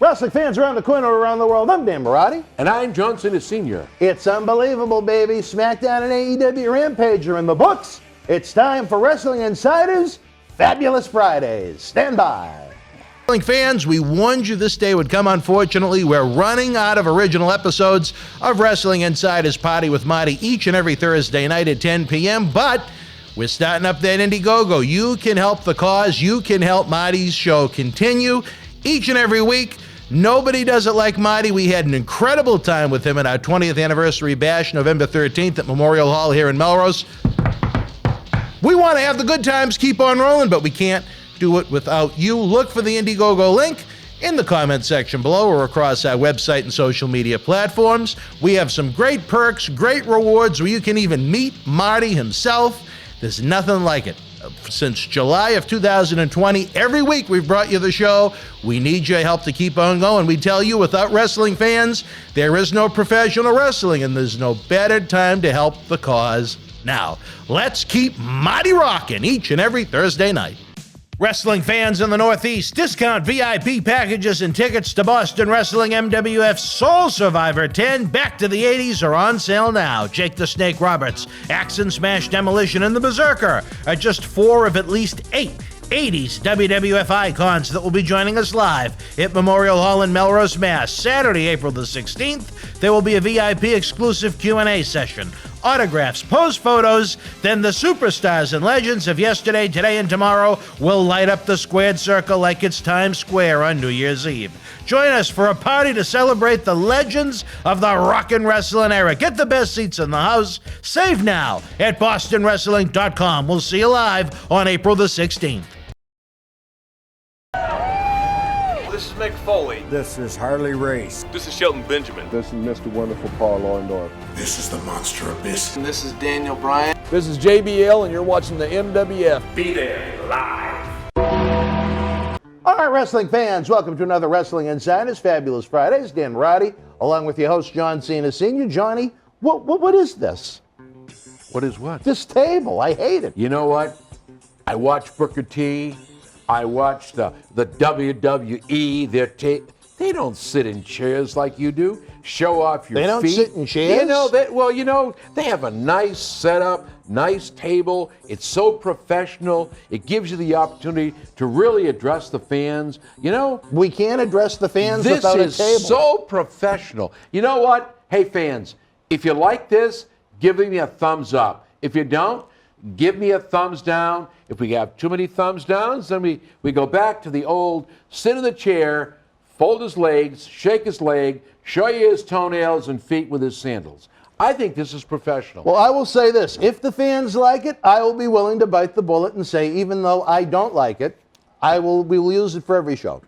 Wrestling fans around the corner around the world, I'm Dan Marotti. And I'm John Cena Sr. It's unbelievable, baby. SmackDown and AEW Rampage are in the books. It's time for Wrestling Insiders Fabulous Fridays. Stand by. Wrestling fans, we warned you this day would come. Unfortunately, we're running out of original episodes of Wrestling Insiders Party with Marty each and every Thursday night at 10 p.m., but we're starting up that Indiegogo. You can help the cause. You can help Marty's show continue each and every week. Nobody does it like Marty. We had an incredible time with him at our 20th anniversary bash, November 13th at Memorial Hall here in Melrose. We want to have the good times keep on rolling, but we can't do it without you. Look for the Indiegogo link in the comment section below or across our website and social media platforms. We have some great perks, great rewards where you can even meet Marty himself. There's nothing like it. Since July of 2020, every week we've brought you the show. We need your help to keep on going. We tell you, without wrestling fans, there is no professional wrestling, and there's no better time to help the cause now. Let's keep Marty rocking each and every Thursday night. Wrestling fans in the Northeast, discount VIP packages and tickets to Boston Wrestling MWF Soul Survivor 10 Back to the 80s are on sale now. Jake the Snake Roberts, Axe, Smash Demolition, and the Berzerker are just 4 of at least 8 80s WWF icons that will be joining us live at Memorial Hall in Melrose, Mass. Saturday, April the 16th, there will be a VIP exclusive Q&A session. Autographs, pose photos, then the superstars and legends of yesterday, today, and tomorrow will light up the squared circle like it's Times Square on New Year's Eve. Join us for a party to celebrate the legends of the rockin' wrestling era. Get the best seats in the house. Save now at bostonwrestling.com. We'll see you live on April the 16th. This is Mick Foley. This is Harley Race. This is Shelton Benjamin. This is Mr. Wonderful Paul Orndorff. This is the Monster Abyss. And this is Daniel Bryan. This is JBL, and you're watching the MWF. Be there live. All right, wrestling fans, welcome to another Wrestling Insiders Fabulous Fridays. Dan Roddy, along with your host, John Cena Sr. Johnny, what is this? What is what? This table. I hate it. You know what? I watch Booker T. I watch the WWE. They don't sit in chairs like you do. Show off your feet. They don't sit in chairs? They have a nice setup, nice table. It's so professional. It gives you the opportunity to really address the fans. You know, we can't address the fans without a table. This is so professional. You know what? Hey, fans, if you like this, give me a thumbs up. If you don't, give me a thumbs down. If we have too many thumbs downs, then we go back to the old sit in the chair, fold his legs, shake his leg, show you his toenails and feet with his sandals. I think this is professional. Well, I will say this. If the fans like it, I will be willing to bite the bullet and say, even though I don't like it, we will use it for every show.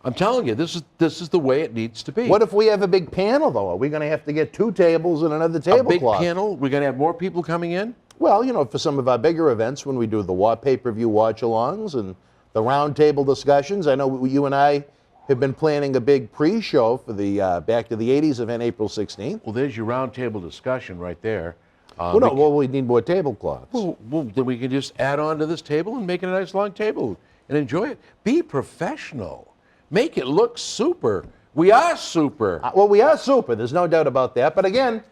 I'm telling you, this is the way it needs to be. What if we have a big panel, though? Are we going to have to get 2 tables and another tablecloth? A big panel? We're going to have more people coming in? Well, you know, for some of our bigger events, when we do the pay-per-view watch-alongs and the round-table discussions, I know you and I have been planning a big pre-show for the Back to the 80s event, April 16th. Well, there's your round-table discussion right there. We need more tablecloths. Well, then we can just add on to this table and make it a nice long table and enjoy it. Be professional. Make it look super. We are super. We are super. There's no doubt about that. But again,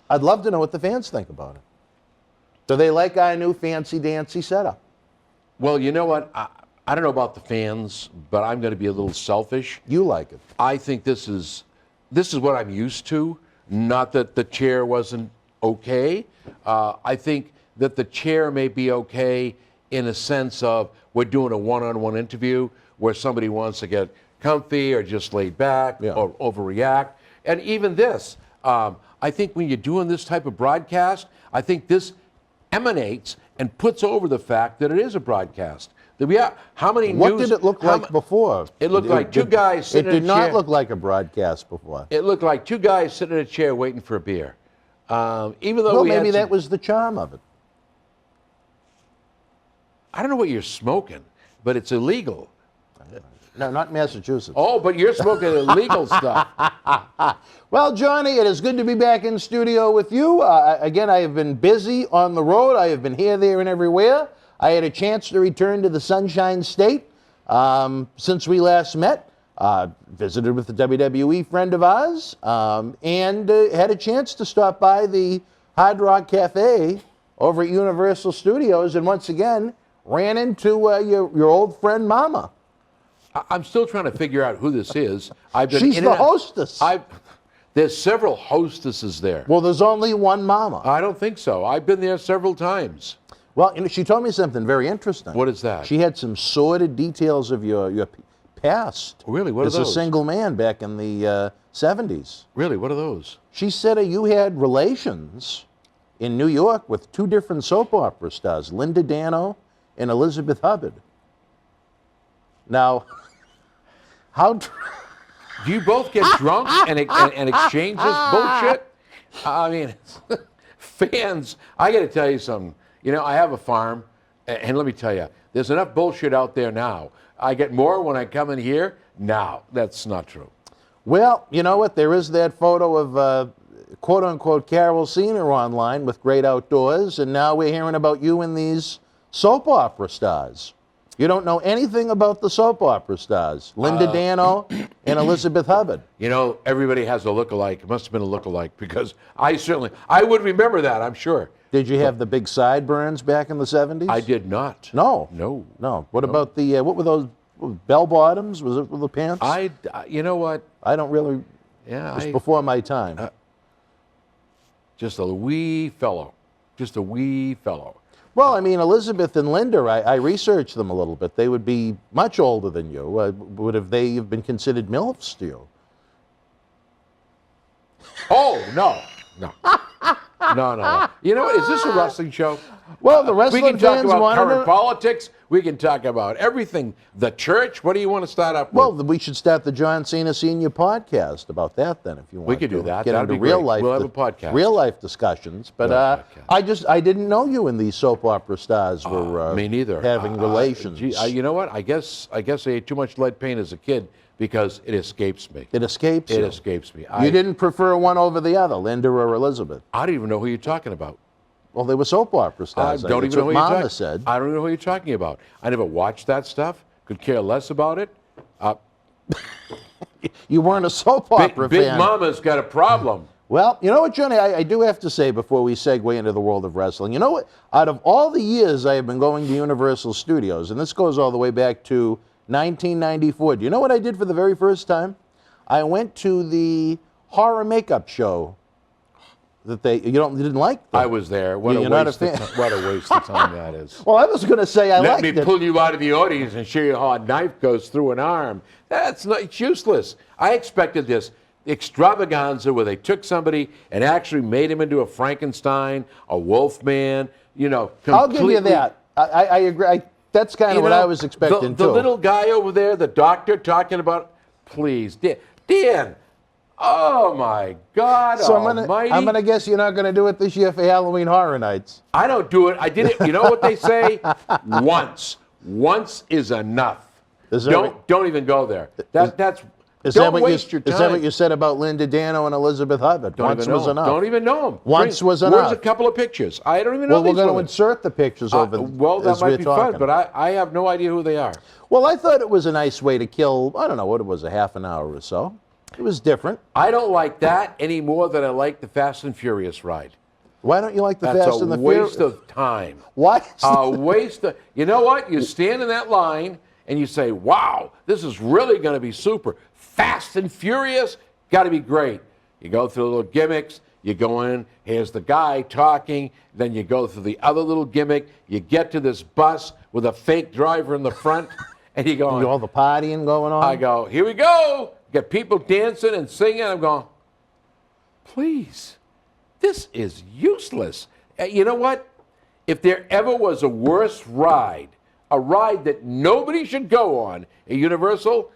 I'd love to know what the fans think about it. Do they like our new fancy-dancy setup? Well, you know what? I don't know about the fans, but I'm going to be a little selfish. You like it. I think this is what I'm used to. Not that the chair wasn't okay. I think that the chair may be okay in a sense of we're doing a one-on-one interview where somebody wants to get comfy or just laid back or overreact. And even this, I think when you're doing this type of broadcast, I think this emanates and puts over the fact that it is a broadcast. How many What did it look like before? It looked like two guys sitting in a chair. It did not look like a broadcast before. It looked like 2 guys sitting in a chair waiting for a beer. Even though maybe that was the charm of it. I don't know what you're smoking, but it's illegal. No, not Massachusetts. Oh, but you're smoking illegal stuff. Well, Johnny, it is good to be back in studio with you. Again, I have been busy on the road. I have been here, there, and everywhere. I had a chance to return to the Sunshine State since we last met. visited with a WWE friend of ours, and had a chance to stop by the Hard Rock Cafe over at Universal Studios, and once again ran into your old friend Mama. I'm still trying to figure out who this is. She's the hostess. There's several hostesses there. Well, there's only one Mama. I don't think so. I've been there several times. Well, she told me something very interesting. What is that? She had some sordid details of your past. Really? What are those? As a single man back in the 70s. Really? What are those? She said you had relations in New York with two different soap opera stars, Linda Dano and Elizabeth Hubbard. Now, how... Do you both get drunk and exchange this bullshit? I mean, fans, I got to tell you something. You know, I have a farm, and let me tell you, there's enough bullshit out there now. I get more when I come in here. No, that's not true. Well, you know what? There is that photo of quote-unquote Carol Cena online with Great Outdoors, and now we're hearing about you and these soap opera stars. You don't know anything about the soap opera stars, Linda Dano and Elizabeth Hubbard. You know, everybody has a look-alike. It must have been a look-alike because I would remember that, I'm sure. Did you have the big sideburns back in the 70s? I did not. No. No. What about the, what were those, bell bottoms? Was it the pants? You know what? I don't really, Yeah. it's before my time. Just a wee fellow. Well, I mean, Elizabeth and Linda, I researched them a little bit. They would be much older than you. Would they have been considered MILFs to you? Oh, no. No. You know what? Is this a wrestling show? Well, the wrestling we can talk fans about wanted current to... politics. We can talk about everything. The church. What do you want to start up with? Well, we should start the John Cena Senior podcast about that then, if you want. We could do that. Get That'd into be real great. life. We'll have a podcast. Real life discussions. But I didn't know you and these soap opera stars were me neither. having relations. You know what? I guess I ate too much lead paint as a kid because it escapes me. It escapes you? It escapes me. You didn't prefer one over the other, Linda or Elizabeth? I don't even know who you're talking about. Well, they were soap opera stars. I don't That's even know what who you're Mama talking. said. I don't even know who you're talking about. I never watched that stuff. Could care less about it. You weren't a soap opera Big fan. Mama's got a problem. Well, you know what, Johnny, I do have to say before we segue into the world of wrestling, you know what? Out of all the years I have been going to Universal Studios, and this goes all the way back to 1994, do you know what I did for the very first time? I went to the horror makeup show that you didn't like? I was there. What a waste of time that is. Well, I was going to say I liked it. Let me pull you out of the audience and show you how a knife goes through an arm. It's useless. I expected this extravaganza where they took somebody and actually made him into a Frankenstein, a Wolfman, I'll give you that. I agree. That's kind of what I was expecting, too. The little guy over there, the doctor, talking about, please, Dan, oh my God almighty. I'm gonna guess you're not gonna do it this year for Halloween Horror Nights. I don't do it. I did it. You know what they say? Once. Once is enough. Don't even go there. Don't waste your time. Is that what you said about Linda Dano and Elizabeth Hubbard? Once was enough. Don't even know them. Once was enough. Where's a couple of pictures? I don't even know these Well, we're going to women. insert the pictures over. Well, that might be fun, but I have no idea who they are. Well, I thought it was a nice way to kill, I don't know what it was, a half an hour or so. It was different. I don't like that any more than I like the Fast and Furious ride. Why don't you like the Fast and the Furious? That's a waste of time. Why? A waste of... You know what? You stand in that line and you say, wow, this is really going to be super. Fast and Furious, got to be great. You go through the little gimmicks, you go in, here's the guy talking, then you go through the other little gimmick, you get to this bus with a fake driver in the front, and you go, all the partying going on? I go, here we go. Get people dancing and singing. I'm going, please, this is useless. You know what? If there ever was a worse ride, a ride that nobody should go on at Universal,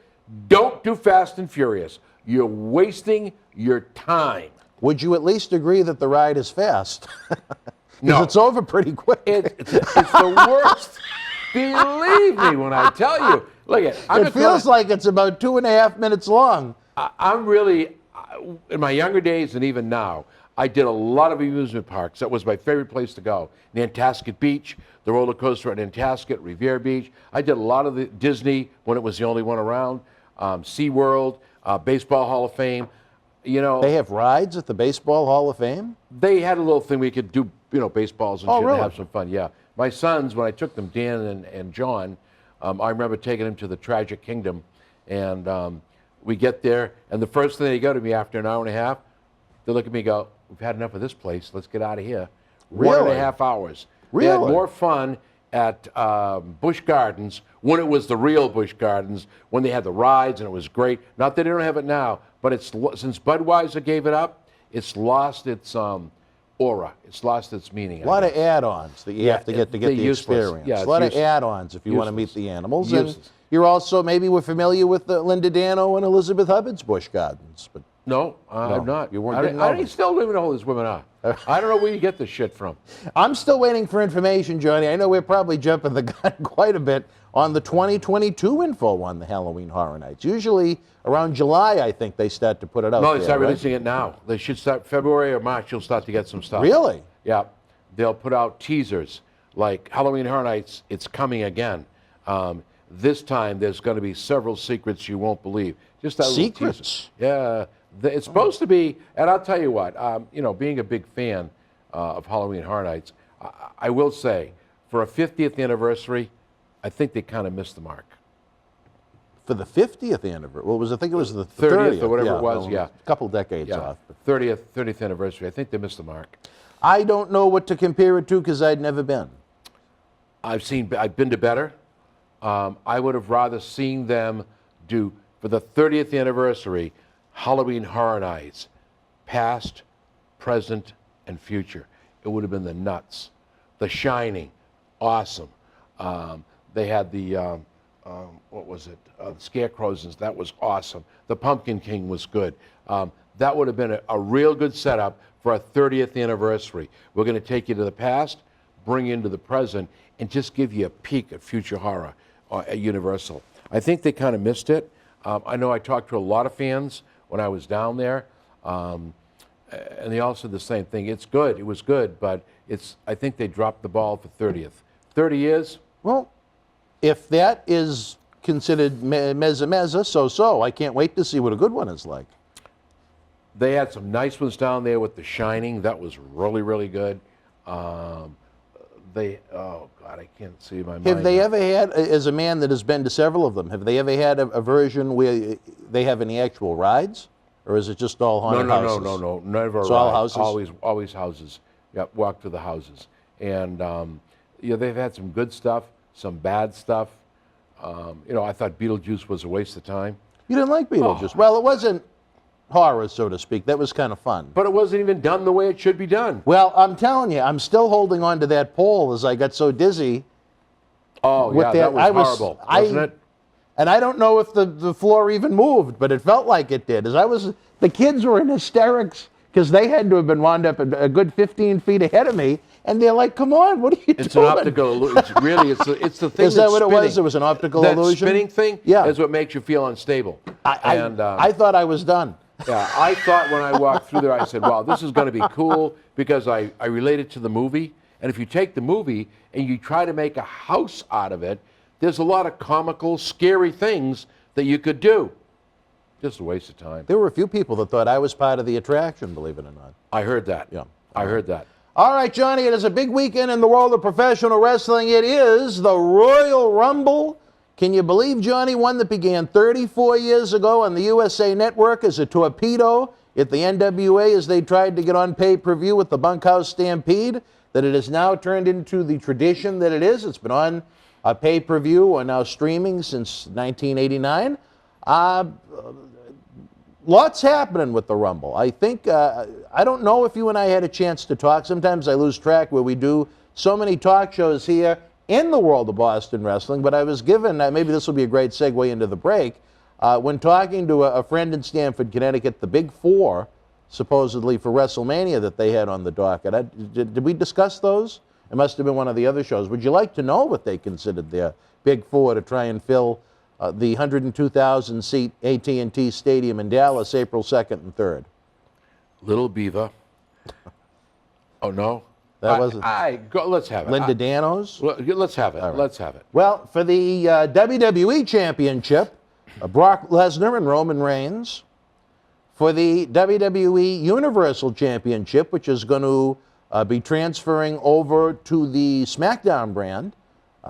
don't do Fast and Furious. You're wasting your time. Would you at least agree that the ride is fast? No. Because it's over pretty quick. It's the worst. Believe me when I tell you. Look at it feels like it's about 2.5 minutes long. I'm really, in my younger days and even now, I did a lot of amusement parks. That was my favorite place to go. Nantasket Beach, the roller coaster at Nantasket, Revere Beach. I did a lot of the Disney when it was the only one around. SeaWorld, Baseball Hall of Fame. You know, They have rides at the Baseball Hall of Fame? they had a little thing we could do, baseballs and Oh, shit really? and have some fun. Yeah. My sons, when I took them, Dan and John, I remember taking them to the Tragic Kingdom, and we get there, and the first thing they go to me after an hour and a half, they look at me and go, "We've had enough of this place. Let's get out of here." Really? 1.5 hours. They had Really? more fun at Busch Gardens when it was the real Busch Gardens, when they had the rides and it was great. Not that they don't have it now, but since Budweiser gave it up, it's lost its aura. It's lost its meaning. A lot of add-ons that you Yeah, have to get they're the useless. experience. Yeah, a it's lot of useless. add-ons if you want to meet Useless. the animals. Useless. And you're also, maybe we're familiar with Linda Dano and Elizabeth Hubbard's Busch Gardens. But No, I'm not. you weren't- I didn't know them. still don't even know who these women are. I don't know where you get this shit from. I'm still waiting for information, Johnny. I know we're probably jumping the gun quite a bit on the 2022 info on the Halloween Horror Nights. Usually around July, I think they start to put it out No, there, they start right? releasing it now. They should start February or March. You'll start to get some stuff. Really? Yeah. They'll put out teasers like Halloween Horror Nights, it's coming again. This time there's going to be several secrets you won't believe. Just that little teaser. Secrets? Yeah. It's supposed to be, and I'll tell you what, being a big fan of Halloween Horror Nights, I will say, for a 50th anniversary, I think they kind of missed the mark. For the 50th anniversary. Well, I think it was the 30th or whatever it was, well, yeah. A couple decades Yeah, off. 30th anniversary. I think they missed the mark. I don't know what to compare it to because I'd never been. I've been to better. I would have rather seen them do, for the 30th anniversary, Halloween Horror Nights, past, present, and future. It would have been the nuts. The Shining, awesome. They had the, what was it? The Scarecrows, that was awesome. The Pumpkin King was good. That would have been a real good setup for our 30th anniversary. We're going to take you to the past, bring you into the present, and just give you a peek at future horror at Universal. I think they kind of missed it. I know I talked to a lot of fans when I was down there, and they all said the same thing. It's good. It was good, but I think they dropped the ball for 30th. 30 years? Well, if that is considered mezza, so. I can't wait to see what a good one is like. They had some nice ones down there with The Shining. That was really, really good. Oh, God, I can't see my mind. Have they ever had, as a man that has been to several of them, have they ever had a version where they have any actual rides? Or is it just all haunted houses? No. Never It's all rides. houses? Always houses. Yep, walk to the houses. And, they've had some good stuff, some bad stuff. I thought Beetlejuice was a waste of time. You didn't like Beetlejuice? Well, it wasn't horror, so to speak. That was kind of fun. But it wasn't even done the way it should be done. Well, I'm telling you, I'm still holding on to that pole as I got so dizzy. Oh, with yeah, that was horrible, wasn't it? And I don't know if the floor even moved, but it felt like it did. The kids were in hysterics because they had to have been wound up a good 15 feet ahead of me, and they're like, "Come on, what are you doing?" It's an optical illusion. It's the thing. Is that that's what it spinning. was? It was an optical that illusion? Spinning thing Yeah. is what makes you feel unstable. I thought I was done. Yeah, I thought when I walked through there, I said, wow, this is going to be cool because I related to the movie. And if you take the movie and you try to make a house out of it, there's a lot of comical, scary things that you could do. Just a waste of time. There were a few people that thought I was part of the attraction, believe it or not. I heard that. Yeah. I heard that. All right, Johnny, it is a big weekend in the world of professional wrestling. It is the Royal Rumble. Can you believe, Johnny, one that began 34 years ago on the USA Network as a torpedo at the NWA as they tried to get on pay-per-view with the Bunkhouse Stampede, that it has now turned into the tradition that it is. It's been on pay-per-view or now streaming since 1989. Lots happening with the Rumble. I think, I don't know if you and I had a chance to talk. Sometimes I lose track where we do so many talk shows here in the world of Boston wrestling, but I was given, maybe this will be a great segue into the break, when talking to a friend in Stamford, Connecticut, the Big Four, supposedly for WrestleMania that they had on the docket. Did we discuss those? It must have been one of the other shows. Would you like to know what they considered their Big Four to try and fill the 102,000-seat AT&T Stadium in Dallas, April 2nd and 3rd? Little Beaver. Oh, no? That wasn't. Let's have it. Linda Dano's? Let's have it. Right. Let's have it. Well, for the WWE Championship, Brock Lesnar and Roman Reigns for the WWE Universal Championship, which is going to be transferring over to the SmackDown brand.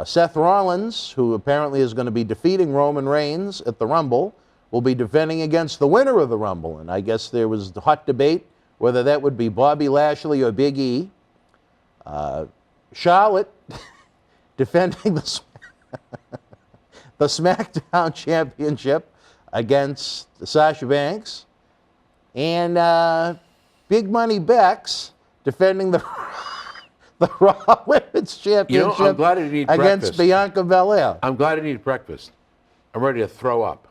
Seth Rollins, who apparently is going to be defeating Roman Reigns at the Rumble, will be defending against the winner of the Rumble. And I guess there was the hot debate whether that would be Bobby Lashley or Big E. Charlotte defending the SmackDown Championship against Sasha Banks. And Big Money Bex defending the Raw Women's Championship I'm glad I didn't eat against breakfast. Bianca Belair. I'm glad I didn't eat breakfast. I'm ready to throw up.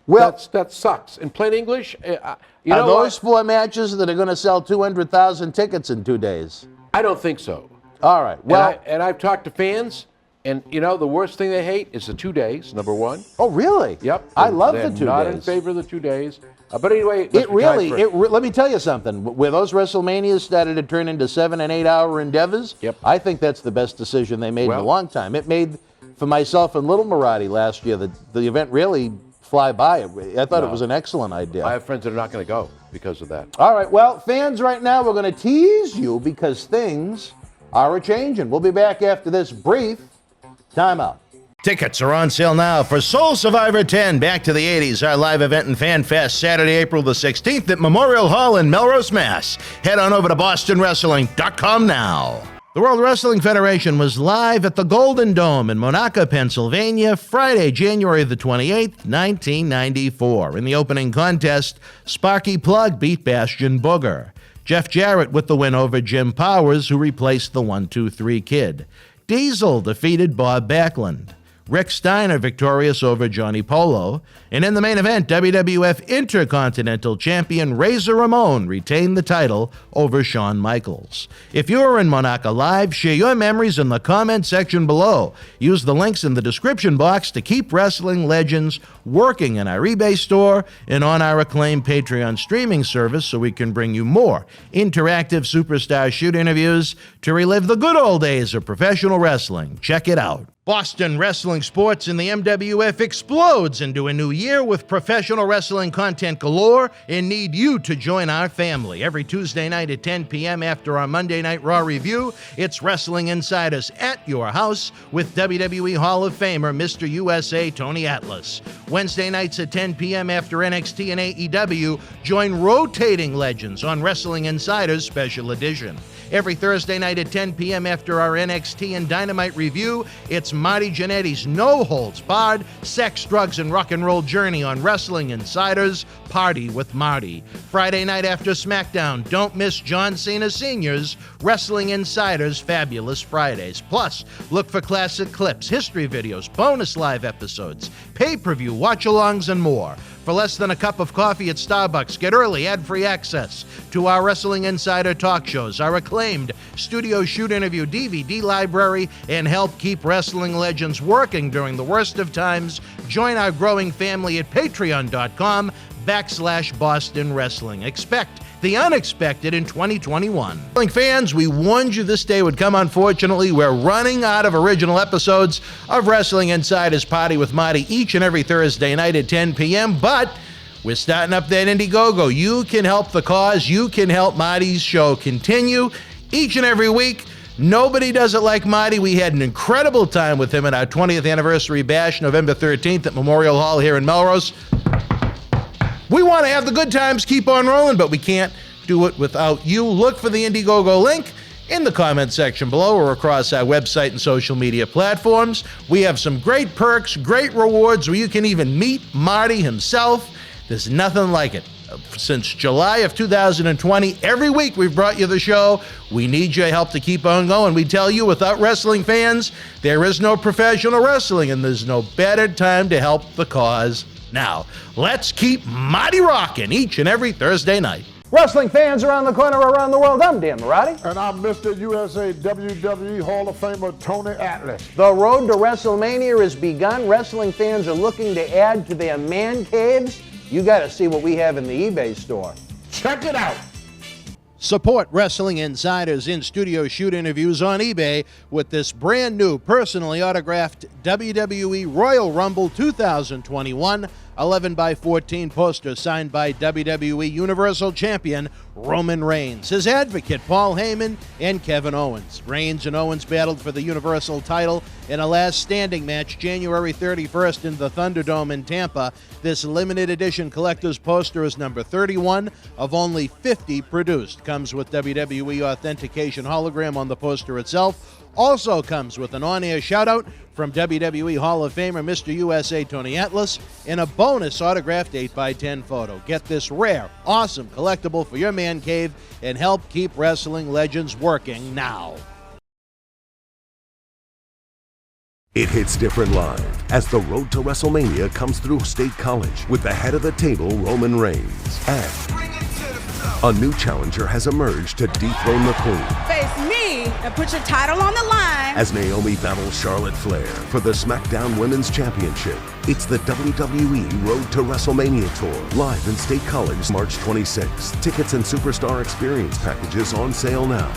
Well, That sucks. In plain English, are those 4 matches that are going to sell 200,000 tickets in 2 days? I don't think so. All right. Well, and I've talked to fans, and the worst thing they hate is the 2 days, number one. oh, really? Yep. I love They're the 2 not days. in favor of the 2 days. But anyway, Let me tell you something. Where those WrestleManias started to turn into 7 and 8 hour endeavors, Yep. I think that's the best decision they made in a Well- long time. It made, for myself and Little Marathi last year, the event really fly by. I thought it was an excellent idea. I have friends that are not going to go because of that. All right, well, fans, right now we're going to tease you because things are a-changing. We'll be back after this brief timeout. Tickets are on sale now for Soul Survivor 10, Back to the 80s, our live event and fan fest, Saturday, April the 16th at Memorial Hall in Melrose, Mass. Head on over to BostonWrestling.com now. The World Wrestling Federation was live at the Golden Dome in Monaca, Pennsylvania, Friday, January the 28th, 1994. In the opening contest, Sparky Plug beat Bastion Booger. Jeff Jarrett with the win over Jim Powers, who replaced the 1-2-3 Kid. Diesel defeated Bob Backlund. Rick Steiner victorious over Johnny Polo. And in the main event, WWF Intercontinental Champion Razor Ramon retained the title over Shawn Michaels. If you are in Monaco Live, share your memories in the comment section below. Use the links in the description box to keep wrestling legends working in our eBay store and on our acclaimed Patreon streaming service so we can bring you more interactive superstar shoot interviews to relive the good old days of professional wrestling. Check it out. Boston Wrestling Sports and the MWF explodes into a new year with professional wrestling content galore and need you to join our family. Every Tuesday night at 10 p.m. after our Monday Night Raw review, it's Wrestling Insiders at your house with WWE Hall of Famer Mr. USA Tony Atlas. Wednesday nights at 10 p.m. after NXT and AEW, join rotating legends on Wrestling Insiders Special Edition. Every Thursday night at 10 p.m. after our NXT and Dynamite review, it's Marty Jannetty's no-holds-barred sex, drugs, and rock and roll journey on Wrestling Insiders Party with Marty. Friday night after SmackDown, don't miss John Cena Sr.'s Wrestling Insiders Fabulous Fridays. Plus, look for classic clips, history videos, bonus live episodes, pay-per-view watch-alongs, and more. For less than a cup of coffee at Starbucks, get early ad-free access to our Wrestling Insider talk shows, our acclaimed studio shoot interview DVD library, and help keep wrestling legends working during the worst of times. Join our growing family at patreon.com/Boston Wrestling. Expect the unexpected in 2021. Fans, we warned you this day would come. Unfortunately, we're running out of original episodes of Wrestling Insiders Party with Marty each and every Thursday night at 10 p.m., but we're starting up that Indiegogo. You can help the cause. You can help Marty's show continue each and every week. Nobody does it like Marty. We had an incredible time with him at our 20th anniversary bash, November 13th at Memorial Hall here in Melrose. We want to have the good times keep on rolling, but we can't do it without you. Look for the Indiegogo link in the comment section below or across our website and social media platforms. We have some great perks, great rewards where you can even meet Marty himself. There's nothing like it. Since July of 2020, every week we've brought you the show. We need your help to keep on going. We tell you, without wrestling fans, there is no professional wrestling, and there's no better time to help the cause. Now, let's keep Marty rocking each and every Thursday night. Wrestling fans around the corner, around the world, I'm Dan Marathi. And I'm Mr. USA WWE Hall of Famer Tony Atlas. The road to WrestleMania has begun. Wrestling fans are looking to add to their man caves. You got to see what we have in the eBay store. Check it out. Support Wrestling Insider's in-studio shoot interviews on eBay with this brand new personally autographed WWE Royal Rumble 2021 11x14 poster signed by WWE Universal Champion Roman Reigns, his advocate Paul Heyman, and Kevin Owens. Reigns and Owens battled for the Universal title in a last standing match January 31st in the Thunderdome in Tampa. This limited edition collector's poster is number 31 of only 50 produced. Comes with WWE authentication hologram on the poster itself. Also comes with an on-air shout-out from WWE Hall of Famer Mr. USA Tony Atlas and a bonus autographed 8x10 photo. Get this rare, awesome collectible for your man cave and help keep wrestling legends working now. It hits different live as the road to WrestleMania comes through State College with the head of the table, Roman Reigns. And a new challenger has emerged to dethrone the Queen. Face me and put your title on the line. As Naomi battles Charlotte Flair for the SmackDown Women's Championship. It's the WWE Road to WrestleMania Tour, live in State College March 26th. Tickets and Superstar Experience packages on sale now.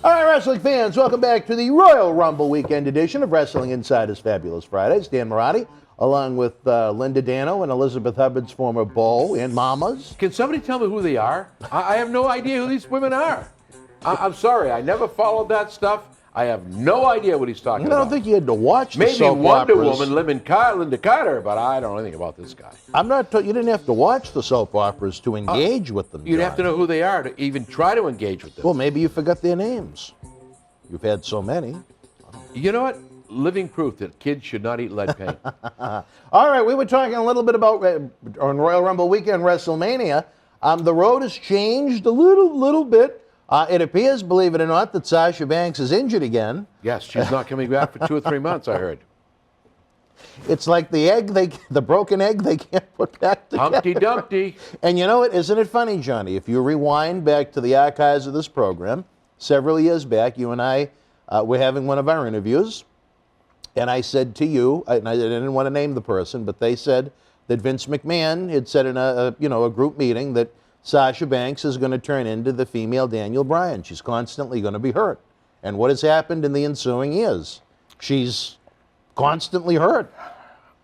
All right, wrestling fans, welcome back to the Royal Rumble weekend edition of Wrestling Insider's Fabulous Fridays. Dan Marotti, along with Linda Dano and Elizabeth Hubbard's former beau and mamas. Can somebody tell me who they are? I have no idea who these women are. I'm sorry, I never followed that stuff. I have no idea what he's talking about. I don't think you had to watch the Maybe soap Wonder operas. Woman, Linda Carter, but I don't know anything about this guy. I'm not. You didn't have to watch the soap operas to engage with them. You'd John. have to know who they are to even try to engage with them. Well, maybe you forgot their names. You've had so many. You know what? Living proof that kids should not eat lead paint. All right, we were talking a little bit about on Royal Rumble weekend WrestleMania. The road has changed a little bit. It appears, believe it or not, that Sasha Banks is injured again. Yes, she's not coming back for 2 or 3 months, I heard. It's like the broken egg they can't put back together. Humpty Dumpty. And you know what? Isn't it funny, Johnny? If you rewind back to the archives of this program, several years back, you and I were having one of our interviews, and I said to you, and I didn't want to name the person, but they said that Vince McMahon had said in a group meeting that Sasha Banks is going to turn into the female Daniel Bryan. She's constantly going to be hurt. And what has happened in the ensuing years? She's constantly hurt.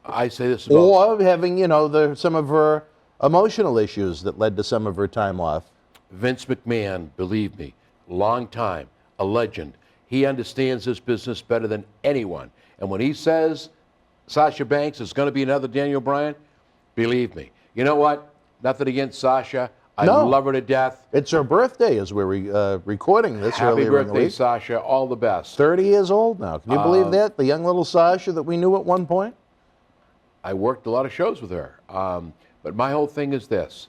I say this about... Or having, some of her emotional issues that led to some of her time off. Vince McMahon, believe me, long time, a legend. He understands this business better than anyone. And when he says Sasha Banks is going to be another Daniel Bryan, believe me. You know what? Nothing against Sasha. I love her to death. It's her birthday as we're recording this Happy earlier in the birthday, week. Sasha. All the best. 30 years old now. Can you believe that? The young little Sasha that we knew at one point? I worked a lot of shows with her. But my whole thing is this.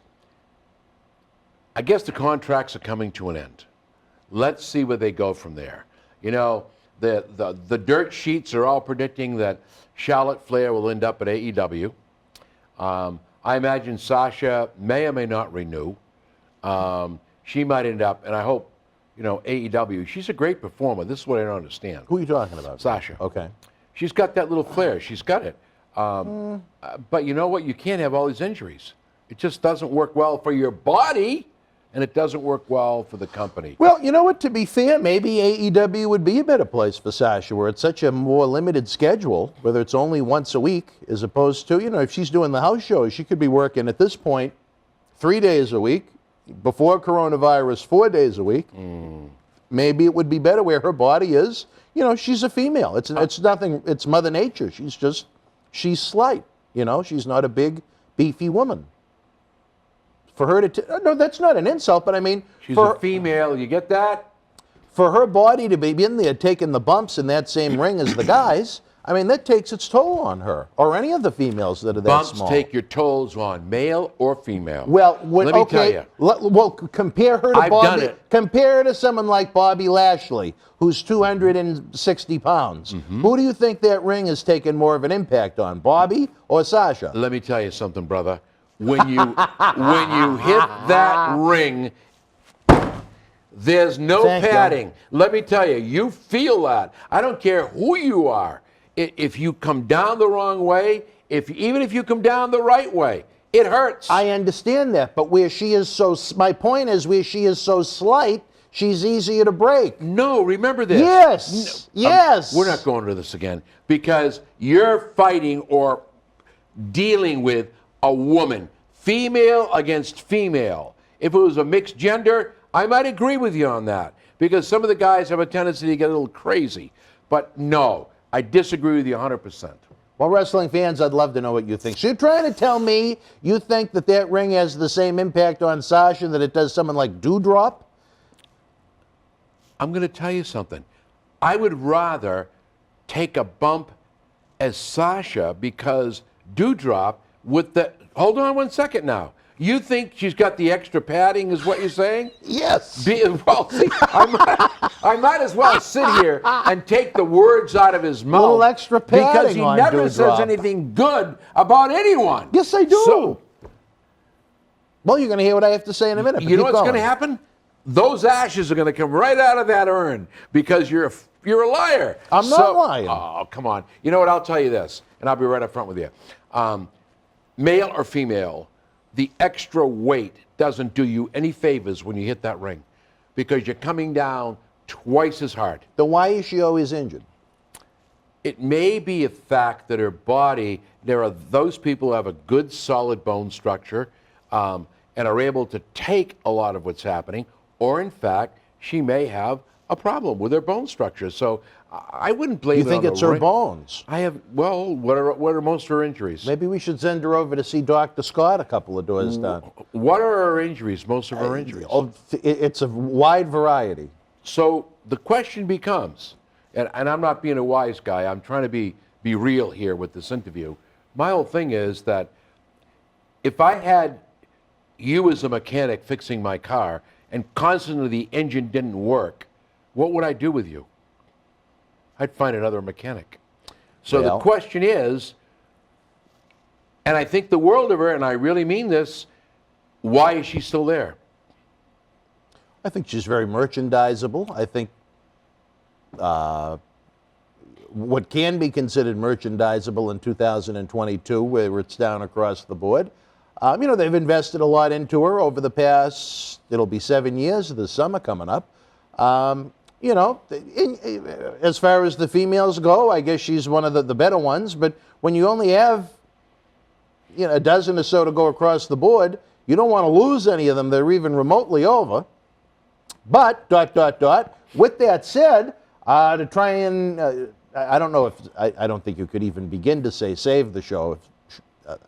I guess the contracts are coming to an end. Let's see where they go from there. You know, the dirt sheets are all predicting that Charlotte Flair will end up at AEW. I imagine Sasha may or may not renew. She might end up, and I hope, AEW. She's a great performer. This is what I don't understand. Who are you talking about? Sasha. Okay. She's got that little flair. She's got it. But you know what? You can't have all these injuries. It just doesn't work well for your body, and it doesn't work well for the company. Well, you know what? To be fair, maybe AEW would be a better place for Sasha, where it's such a more limited schedule, whether it's only once a week, as opposed to, if she's doing the house shows, she could be working at this point 3 days a week, before coronavirus 4 days a week. Maybe it would be better where her body is. She's a female. It's nothing. It's Mother Nature. She's slight. She's not a big, beefy woman. For her to, no, that's not an insult, but I mean, she's a female. You get that? For her body to be in there taking the bumps in that same ring as the guys, I mean, that takes its toll on her, or any of the females that are that small. Bumps take your tolls on, male or female. Well, let me tell you. Well, compare her to I've Bobby. done it. Compare her to someone like Bobby Lashley, who's 260 pounds. Who do you think that ring has taken more of an impact on, Bobby or Sasha? Let me tell you something, brother. When you hit that ring, there's no padding. Let me tell you, you feel that. I don't care who you are. If you come down the wrong way, even if you come down the right way, It hurts. I understand that, but where she is my point is where she is so slight, she's easier to break. No, remember this. Yes, yes. We're not going to this again because you're fighting or dealing with a woman, female against female. If it was a mixed gender, I might agree with you on that because some of the guys have a tendency to get a little crazy. But no, I disagree with you 100%. Well, wrestling fans, I'd love to know what you think. So you're trying to tell me you think that ring has the same impact on Sasha that it does someone like Doudrop? I'm going to tell you something. I would rather take a bump as Sasha because Doudrop with the... Hold on 1 second now. You think she's got the extra padding is what you're saying? Yes. Well, see, I might as well sit here and take the words out of his mouth. A little extra padding because he on never Doudrop. says anything good about anyone. Yes, I do. So, well, you're going to hear what I have to say in a minute. You know what's going to happen? Those ashes are going to come right out of that urn because you're a liar. I'm not lying. Oh, come on. You know what? I'll tell you this, and I'll be right up front with you. Male or female, the extra weight doesn't do you any favors when you hit that ring because you're coming down twice as hard. Then why is she always injured? It may be a fact that her body, there are those people who have a good solid bone structure and are able to take a lot of what's happening, or in fact, she may have a problem with her bone structure. So I wouldn't blame You it think on it's the her ring. bones? Well, what are most of her injuries? Maybe we should send her over to see Dr. Scott a couple of doors down. What are her injuries, most of her injuries? It's a wide variety. So the question becomes, and I'm not being a wise guy, I'm trying to be real here with this interview. My whole thing is that if I had you as a mechanic fixing my car and constantly the engine didn't work, what would I do with you? I'd find another mechanic. So the question is, and I think the world of her, and I really mean this, why is she still there? I think she's very merchandisable. I think what can be considered merchandisable in 2022, where it's down across the board. They've invested a lot into her over the past, it'll be 7 years, the summer coming up. As far as the females go, I guess she's one of the better ones. But when you only have, a dozen or so to go across the board, you don't want to lose any of them. They're even remotely over. But, with that said, to try and, I don't know if, I don't think you could even begin to say save the show.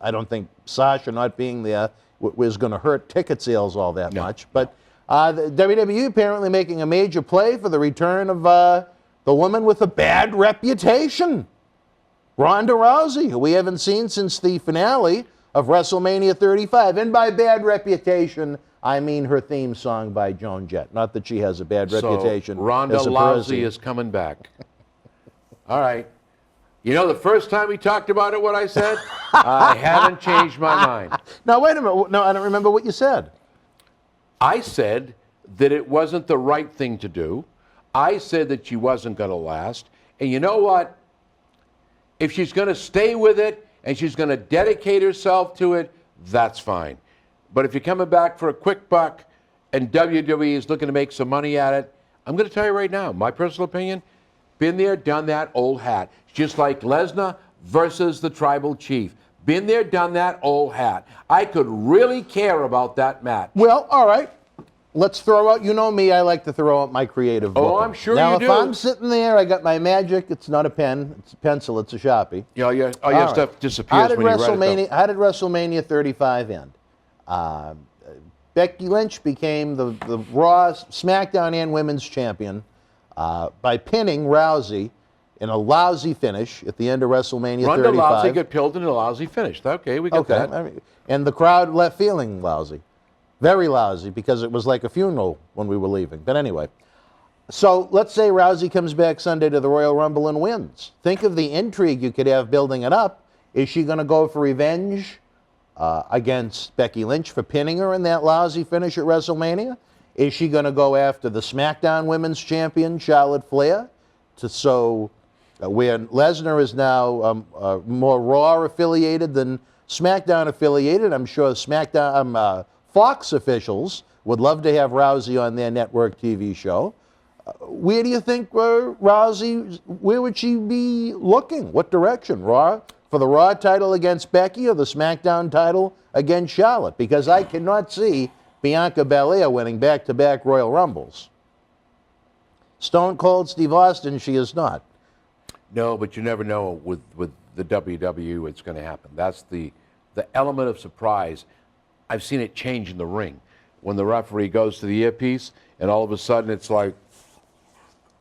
I don't think Sasha not being there was going to hurt ticket sales all that much. But the WWE apparently making a major play for the return of the woman with a bad reputation, Ronda Rousey, who we haven't seen since the finale of WrestleMania 35. And by bad reputation, I mean her theme song by Joan Jett. Not that she has a bad reputation. So Ronda Rousey is coming back. All right. You know, the first time we talked about it, what I said? I haven't changed my mind. Now, wait a minute. No, I don't remember what you said. I said that it wasn't the right thing to do. I said that she wasn't going to last. And you know what? If she's going to stay with it and she's going to dedicate herself to it, that's fine. But if you're coming back for a quick buck and WWE is looking to make some money at it, I'm going to tell you right now, my personal opinion, been there, done that, old hat. Just like Lesnar versus the Tribal Chief. Been there, done that, old hat. I could really care about that match. Well, all right. Let's throw out, you know me, I like to throw out my creative booking. Oh, I'm sure now, you do. Now, if I'm sitting there, I got my magic, it's not a pen, it's a pencil, it's a Sharpie. Your stuff disappears when you write it down. How did WrestleMania 35 end? Becky Lynch became the Raw, SmackDown, and Women's Champion by pinning Rousey in a lousy finish at the end of WrestleMania 35. Ronda Rousey got pilled in a lousy finish. Okay, we got that. I mean, and the crowd left feeling lousy. Very lousy, because it was like a funeral when we were leaving. But anyway, so let's say Rousey comes back Sunday to the Royal Rumble and wins. Think of the intrigue you could have building it up. Is she going to go for revenge against Becky Lynch for pinning her in that lousy finish at WrestleMania? Is she going to go after the SmackDown Women's Champion, Charlotte Flair, where Lesnar is now more Raw affiliated than SmackDown affiliated. I'm sure Fox officials would love to have Rousey on their network TV show. Where do you think Rousey, where would she be looking? What direction? Raw? For the Raw title against Becky or the SmackDown title against Charlotte? Because I cannot see Bianca Belair winning back-to-back Royal Rumbles. Stone Cold Steve Austin, she is not. No, but you never know with the WWE what's going to happen. That's the element of surprise. I've seen it change in the ring. When the referee goes to the earpiece and all of a sudden it's like,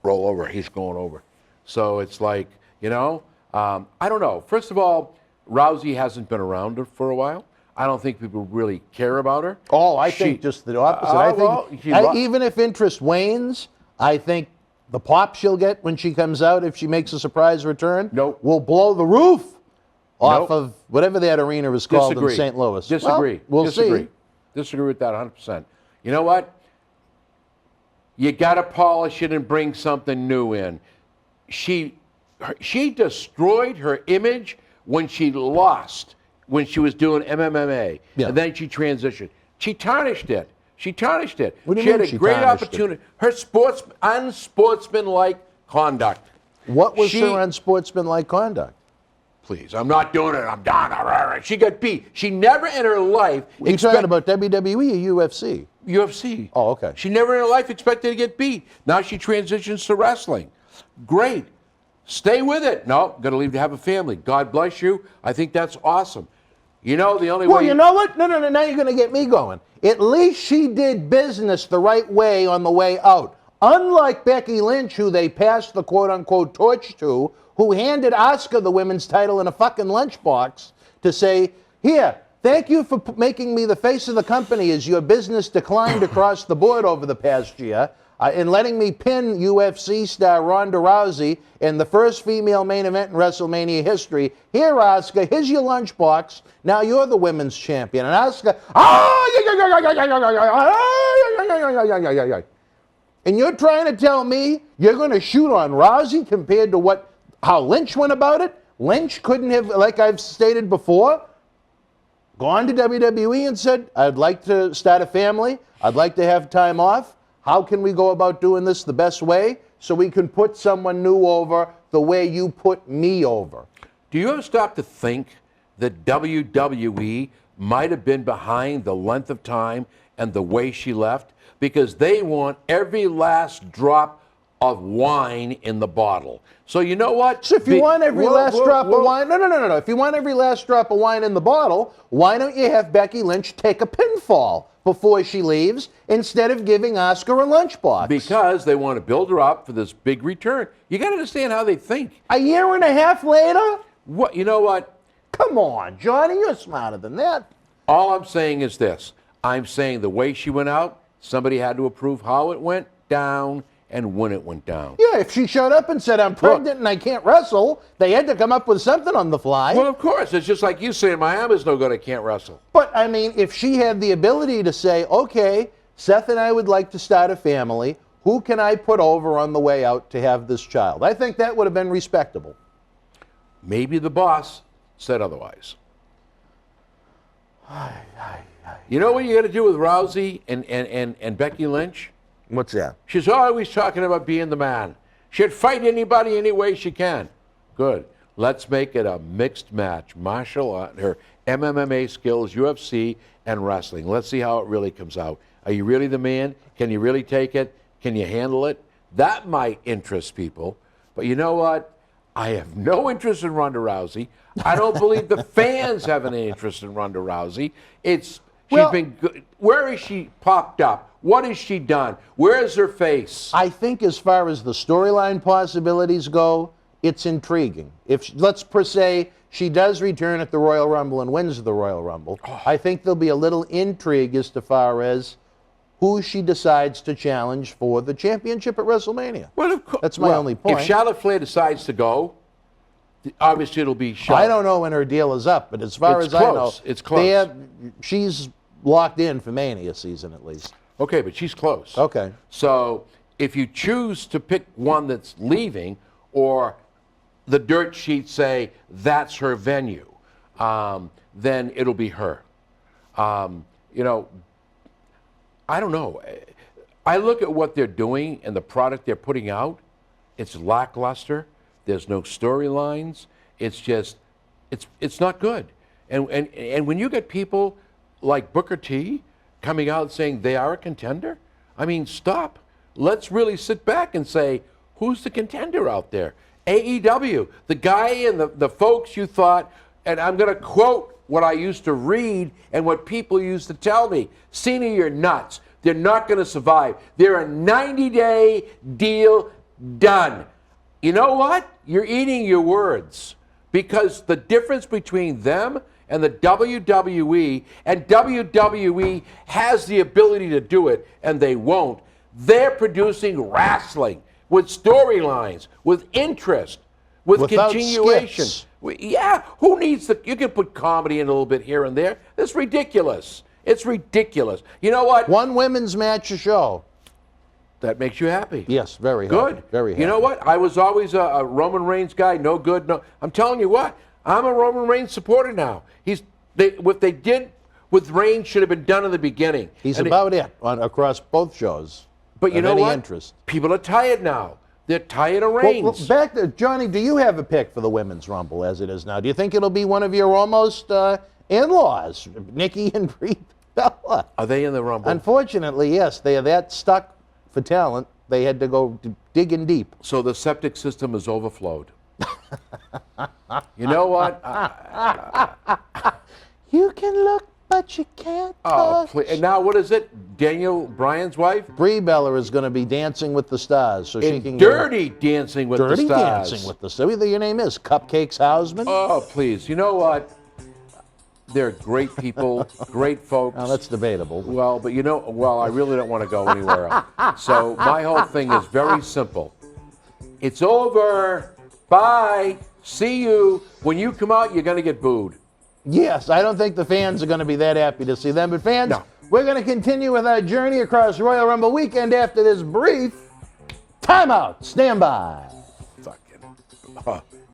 roll over, he's going over. So it's like, I don't know. First of all, Rousey hasn't been around for a while. I don't think people really care about her. Oh, I think just the opposite. Even if interest wanes, I think the pop she'll get when she comes out, if she makes a surprise return, will blow the roof off of whatever that arena is called in St. Louis. Disagree. Well, we'll see. Disagree with that 100%. You know what? You got to polish it and bring something new in. She destroyed her image when she lost, when she was doing MMA, and then she transitioned. She tarnished it. What do you mean she great tarnished opportunity. Her unsportsmanlike conduct. What was her unsportsmanlike conduct? Please, I'm not doing it. I'm done. She got beat. She never in her life. Are you talking about WWE or UFC? UFC. Oh, okay. She never in her life expected to get beat. Now she transitions to wrestling. Great. Stay with it. No, got to leave to have a family. God bless you. I think that's awesome. The only way. Well, you know what? No. Now you're going to get me going. At least she did business the right way on the way out. Unlike Becky Lynch, who they passed the quote-unquote torch to, who handed Asuka the women's title in a fucking lunchbox to say, here, thank you for making me the face of the company as your business declined across the board over the past year, and letting me pin UFC star Ronda Rousey in the first female main event in WrestleMania history. Here, Asuka, here's your lunchbox. Now you're the women's champion. And Asuka, and you're trying to tell me you're going to shoot on Rousey compared to how Lynch went about it? Lynch couldn't have, like I've stated before, gone to WWE and said, I'd like to start a family. I'd like to have time off. How can we go about doing this the best way so we can put someone new over the way you put me over? Do you ever stop to think that WWE might have been behind the length of time and the way she left? Because they want every last drop of wine in the bottle. So you know what? So if you want every last drop of wine, no. If you want every last drop of wine in the bottle, why don't you have Becky Lynch take a pinfall before she leaves instead of giving Asuka a lunchbox? Because they want to build her up for this big return. You got to understand how they think. A year and a half later? What? You know what? Come on, Johnny, you're smarter than that. All I'm saying is this. I'm saying the way she went out, somebody had to approve how it went down and when it went down. Yeah, if she showed up and said, I'm pregnant and I can't wrestle, they had to come up with something on the fly. Well, of course. It's just like you saying, Miami's no good, I can't wrestle. But, I mean, if she had the ability to say, okay, Seth and I would like to start a family, who can I put over on the way out to have this child? I think that would have been respectable. Maybe the boss said otherwise. You know what you got to do with Rousey and Becky Lynch? What's that? She's always talking about being the man. She'd fight anybody any way she can. Good. Let's make it a mixed match. Martial art, her MMA skills, UFC, and wrestling. Let's see how it really comes out. Are you really the man? Can you really take it? Can you handle it? That might interest people. But you know what? I have no interest in Ronda Rousey. I don't believe the fans have any interest in Ronda Rousey. She's been good. Where is she popped up? What has she done? Where is her face? I think as far as the storyline possibilities go, it's intriguing. Let's per se, she does return at the Royal Rumble and wins the Royal Rumble. I think there'll be a little intrigue as to far as who she decides to challenge for the championship at WrestleMania. Well, of course. That's my only point. If Charlotte Flair decides to go, obviously it'll be Charlotte. I don't know when her deal is up, but as far as I know, it's close. She's locked in for Mania season at least. Okay, but she's close. Okay. So if you choose to pick one that's leaving, or the dirt sheets say that's her venue, then it'll be her. You know, I don't know. I look at what they're doing and the product they're putting out. It's lackluster. There's no storylines. It's just, it's not good. And when you get people like Booker T coming out saying they are a contender, I mean, stop. Let's really sit back and say, who's the contender out there? AEW, the guy and the folks you thought, and I'm going to quote what I used to read and what people used to tell me. Cena, you're nuts. They're not going to survive. They're a 90-day deal, done. You know what? You're eating your words, because the difference between them and the WWE, and WWE has the ability to do it, and they won't. They're producing wrestling with storylines, with interest, with Without continuation. skits. Yeah, who needs the? You can put comedy in a little bit here and there. It's ridiculous. It's ridiculous. You know what? One women's match a show. That makes you happy. Yes, very good. happy. Very happy. You know what? I was always a Roman Reigns guy. No good. No. I'm telling you what. I'm a Roman Reigns supporter now. What they did with Reigns should have been done in the beginning. He's about it across both shows. But you of know any what? Interest. People are tired now. They're tired of Reigns. Well, back to Johnny. Do you have a pick for the women's Rumble as it is now? Do you think it'll be one of your almost in-laws, Nikki and Brie Bella? Are they in the Rumble? Unfortunately, yes. They are that stuck for talent. They had to go digging deep. So the septic system is overflowed. You know what? You can look, but you can't touch. Please. And now what is it? Daniel Bryan's wife? Brie Bella is going to be Dancing with the Stars, so she can Dirty Dancing with the Stars. Dirty Dancing with the Stars. Your name is Cupcakes Hausman. Oh, please. You know what? They're great people, great folks. Now that's debatable. Well, but I really don't want to go anywhere else. So my whole thing is very simple. It's over. Bye. See you. When you come out, you're going to get booed. Yes, I don't think the fans are going to be that happy to see them. But fans, we're going to continue with our journey across Royal Rumble weekend after this brief timeout. Stand by.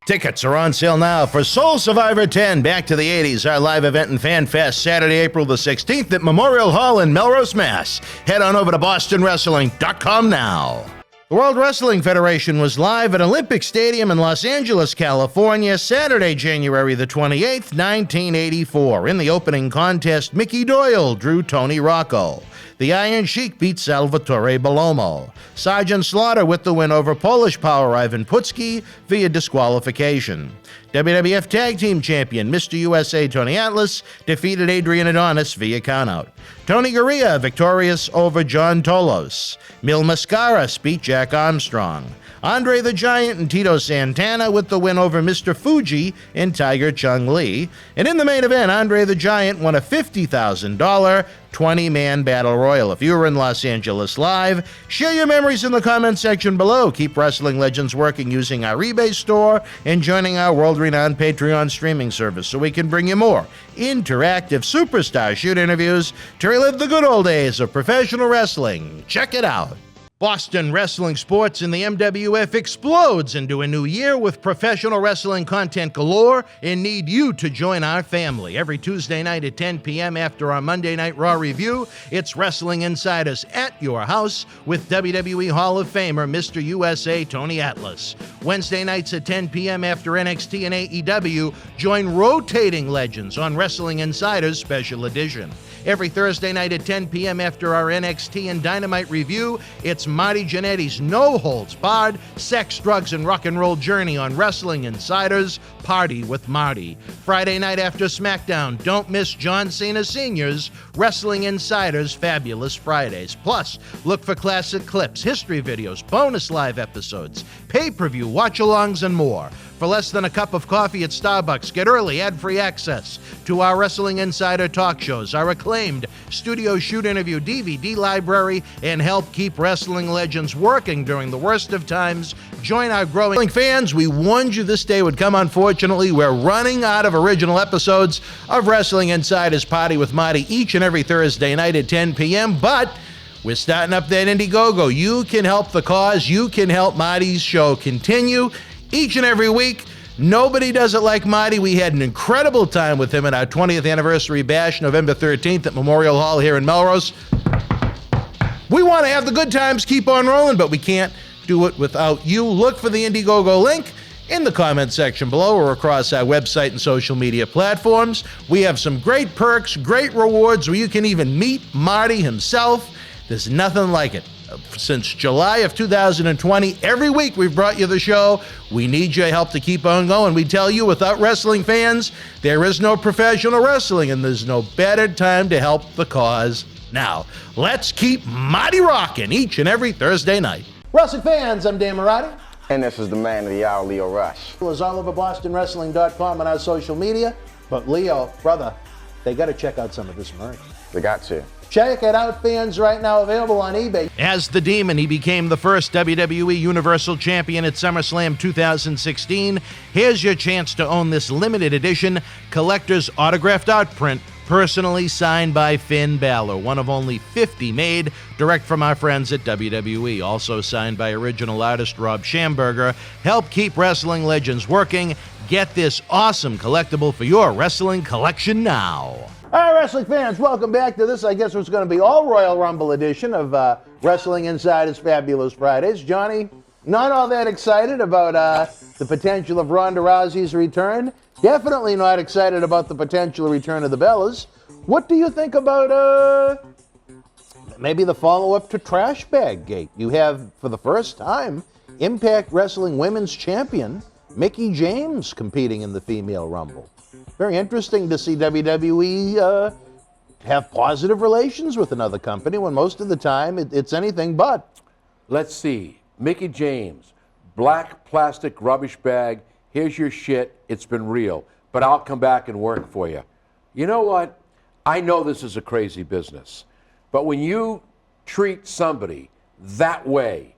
Tickets are on sale now for Soul Survivor 10, Back to the 80s, our live event and fan fest, Saturday, April the 16th at Memorial Hall in Melrose, Mass. Head on over to BostonWrestling.com now. The World Wrestling Federation was live at Olympic Stadium in Los Angeles, California, Saturday, January the 28th, 1984. In the opening contest, Mickey Doyle drew Tony Rocco. The Iron Sheik beat Salvatore Bellomo. Sergeant Slaughter with the win over Polish power Ivan Putski via disqualification. WWF Tag Team Champion Mr. USA Tony Atlas defeated Adrian Adonis via countout. Tony Gurria victorious over John Tolos. Mil Mascaras beat Jack Armstrong. Andre the Giant and Tito Santana with the win over Mr. Fuji and Tiger Chung Lee. And in the main event, Andre the Giant won a $50,000 20-man battle royal. If you were in Los Angeles live, share your memories in the comment section below. Keep Wrestling Legends working using our eBay store and joining our world-renowned Patreon streaming service so we can bring you more interactive superstar shoot interviews to relive the good old days of professional wrestling. Check it out. Boston Wrestling Sports in the MWF explodes into a new year with professional wrestling content galore and need you to join our family. Every Tuesday night at 10 p.m. after our Monday Night Raw review, it's Wrestling Insiders at your house with WWE Hall of Famer Mr. USA Tony Atlas. Wednesday nights at 10 p.m. after NXT and AEW, join rotating legends on Wrestling Insiders Special Edition. Every Thursday night at 10 p.m. after our NXT and Dynamite review, it's Marty Jannetty's no-holds-barred sex, drugs, and rock and roll journey on Wrestling Insiders Party with Marty. Friday night after SmackDown, don't miss John Cena Sr.'s Wrestling Insiders Fabulous Fridays. Plus, look for classic clips, history videos, bonus live episodes, pay-per-view watch-alongs, and more. For less than a cup of coffee at Starbucks, get early ad-free access to our Wrestling Insider talk shows, our acclaimed studio shoot interview DVD library, and help keep wrestling legends working during the worst of times. Join our growing fans. We warned you this day would come. Unfortunately, we're running out of original episodes of Wrestling Insiders Party with Marty each and every Thursday night at 10 p.m., but we're starting up that Indiegogo. You can help the cause. You can help Marty's show continue. Each and every week, Nobody does it like Marty. We had an incredible time with him at our 20th anniversary bash, November 13th at Memorial Hall here in Melrose. We want to have the good times keep on rolling, but we can't do it without you. Look for the Indiegogo link in the comment section below or across our website and social media platforms. We have some great perks, great rewards where you can even meet Marty himself. There's nothing like it. Since July of 2020, every week we've brought you the show. We need your help to keep on going. We tell you, without wrestling fans, there is no professional wrestling, and there's no better time to help the cause now. Let's keep Marty rocking each and every Thursday night. Wrestling fans, I'm Dan Marotti. And this is the man of the hour, Leo Rush. It was all over BostonWrestling.com and our social media. But Leo, brother, they got to check out some of this merch. They got to. Check it out, fans, right now, available on eBay. As the Demon, he became the first WWE Universal Champion at SummerSlam 2016. Here's your chance to own this limited edition collector's autographed art print, personally signed by Finn Balor, one of only 50 made, direct from our friends at WWE. Also signed by original artist Rob Schamberger. Help keep wrestling legends working. Get this awesome collectible for your wrestling collection now. All right, wrestling fans, welcome back to this, I guess what's going to be all Royal Rumble edition of Wrestling Insider's Fabulous Fridays. Johnny, not all that excited about the potential of Ronda Rousey's return. Definitely not excited about the potential return of the Bellas. What do you think about maybe the follow-up to Trash Bag Gate? You have, for the first time, Impact Wrestling Women's Champion Mickie James competing in the Female Rumble. Very interesting to see WWE have positive relations with another company when most of the time it's anything but. Let's see. Mickie James, black plastic rubbish bag. Here's your shit. It's been real. But I'll come back and work for you. You know what? I know this is a crazy business. But when you treat somebody that way,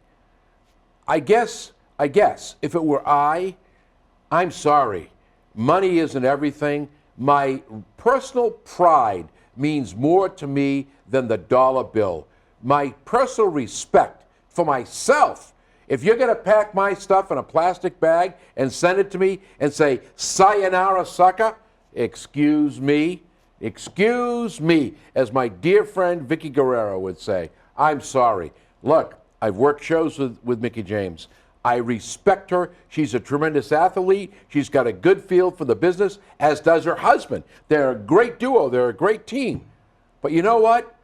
I guess, if it were I'm sorry. Money isn't everything. My personal pride means more to me than the dollar bill. My personal respect for myself. If you're going to pack my stuff in a plastic bag and send it to me and say, sayonara, sucker, excuse me, as my dear friend Vicky Guerrero would say, I'm sorry. Look, I've worked shows with Mickie James. I respect her. She's a tremendous athlete. She's got a good feel for the business, as does her husband. They're a great duo. They're a great team. But you know what?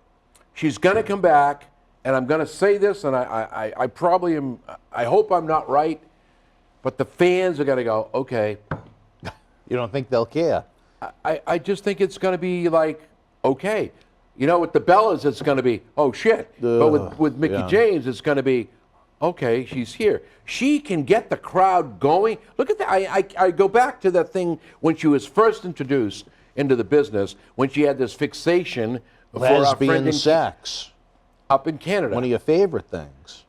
She's going to come back, and I'm going to say this, and I probably am, I hope I'm not right, but the fans are going to go, okay. You don't think they'll care? I just think it's going to be like, okay. You know, with the Bellas, it's going to be, oh, shit. But with Mickie James, it's going to be, okay, she's here. She can get the crowd going. Look at that. I go back to that thing when she was first introduced into the business, when she had this fixation for lesbian sex. Up in Canada. One of your favorite things.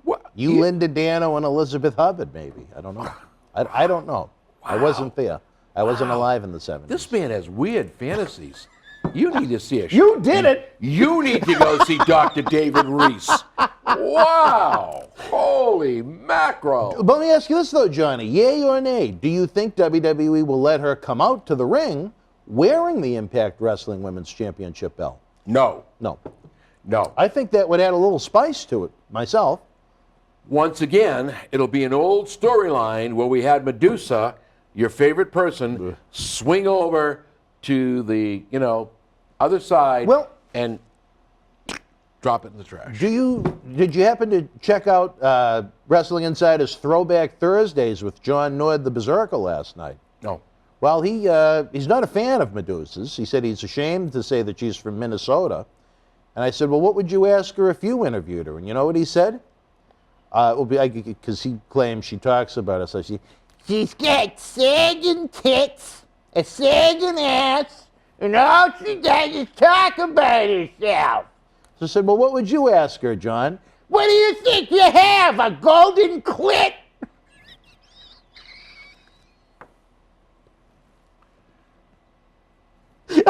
What? You, Linda Dano, and Elizabeth Hubbard, maybe. I don't know. I don't know. Wow. I wasn't there. I wasn't alive in the 70s. This man has weird fantasies. You need to see a show. You did it. You need to go see Dr. David Reese. Wow. Holy mackerel. But let me ask you this, though, Johnny. Yay or nay, do you think WWE will let her come out to the ring wearing the Impact Wrestling Women's Championship belt? No. No. No. I think that would add a little spice to it, myself. Once again, it'll be an old storyline where we had Medusa, your favorite person, swing over to the, other side and drop it in the trash. Did you happen to check out Wrestling Insider's Throwback Thursdays with John Nord, the Berzerker, last night? No. Well, he's not a fan of Medusas. He said he's ashamed to say that she's from Minnesota. And I said, well, what would you ask her if you interviewed her? And you know what he said? Because he claims she talks about us. So she's got sagging tits, a sagging ass, and all she does is talk about herself. So I said, well, what would you ask her, John? What do you think you have, a golden clit?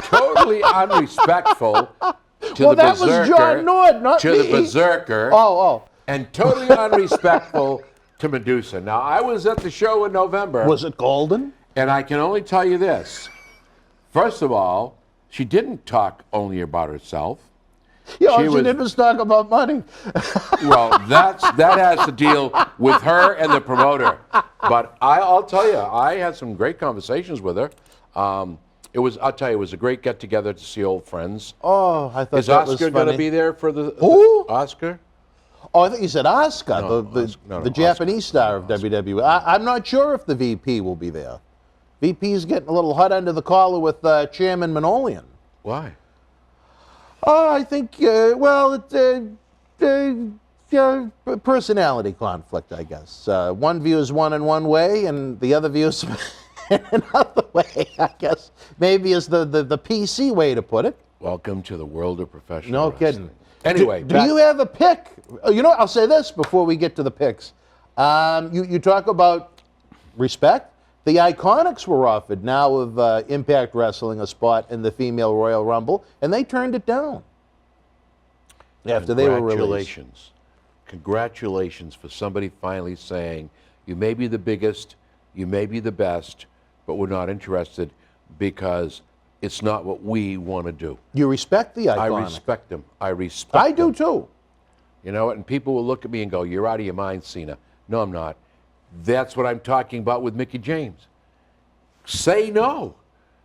Totally unrespectful to well, the that Berzerker. was John Nord, not to me. the Berzerker. Oh. And totally unrespectful to Medusa. Now, I was at the show in November. Was it golden? And I can only tell you this. First of all, she didn't talk only about herself. Yeah, she didn't just talk about money. Well, that has to deal with her and the promoter. But I'll tell you, I had some great conversations with her. I'll tell you, it was a great get-together to see old friends. Oh, I thought Is that was Oscar funny. going to be there for the Who? Oscar? Oh, I think you said Oscar, No, the Japanese star of WWE. I'm not sure if the VP will be there. VP's getting a little hot under the collar with Chairman Manolian. Why? Oh, I think, personality conflict, I guess. One views one in one way, and the other views another way, I guess. Maybe is the PC way to put it. Welcome to the world of professional No kidding. Anyway. Do you have a pick? You know, I'll say this before we get to the picks. You talk about respect. The Iconics were offered now of Impact Wrestling a spot in the Female Royal Rumble, and they turned it down after they were released. Congratulations for somebody finally saying, you may be the biggest, you may be the best, but we're not interested because it's not what we want to do. You respect the Iconics. I respect them. I do too. You know, and people will look at me and go, you're out of your mind, Cena. No, I'm not. That's what I'm talking about with Mickie James. Say no.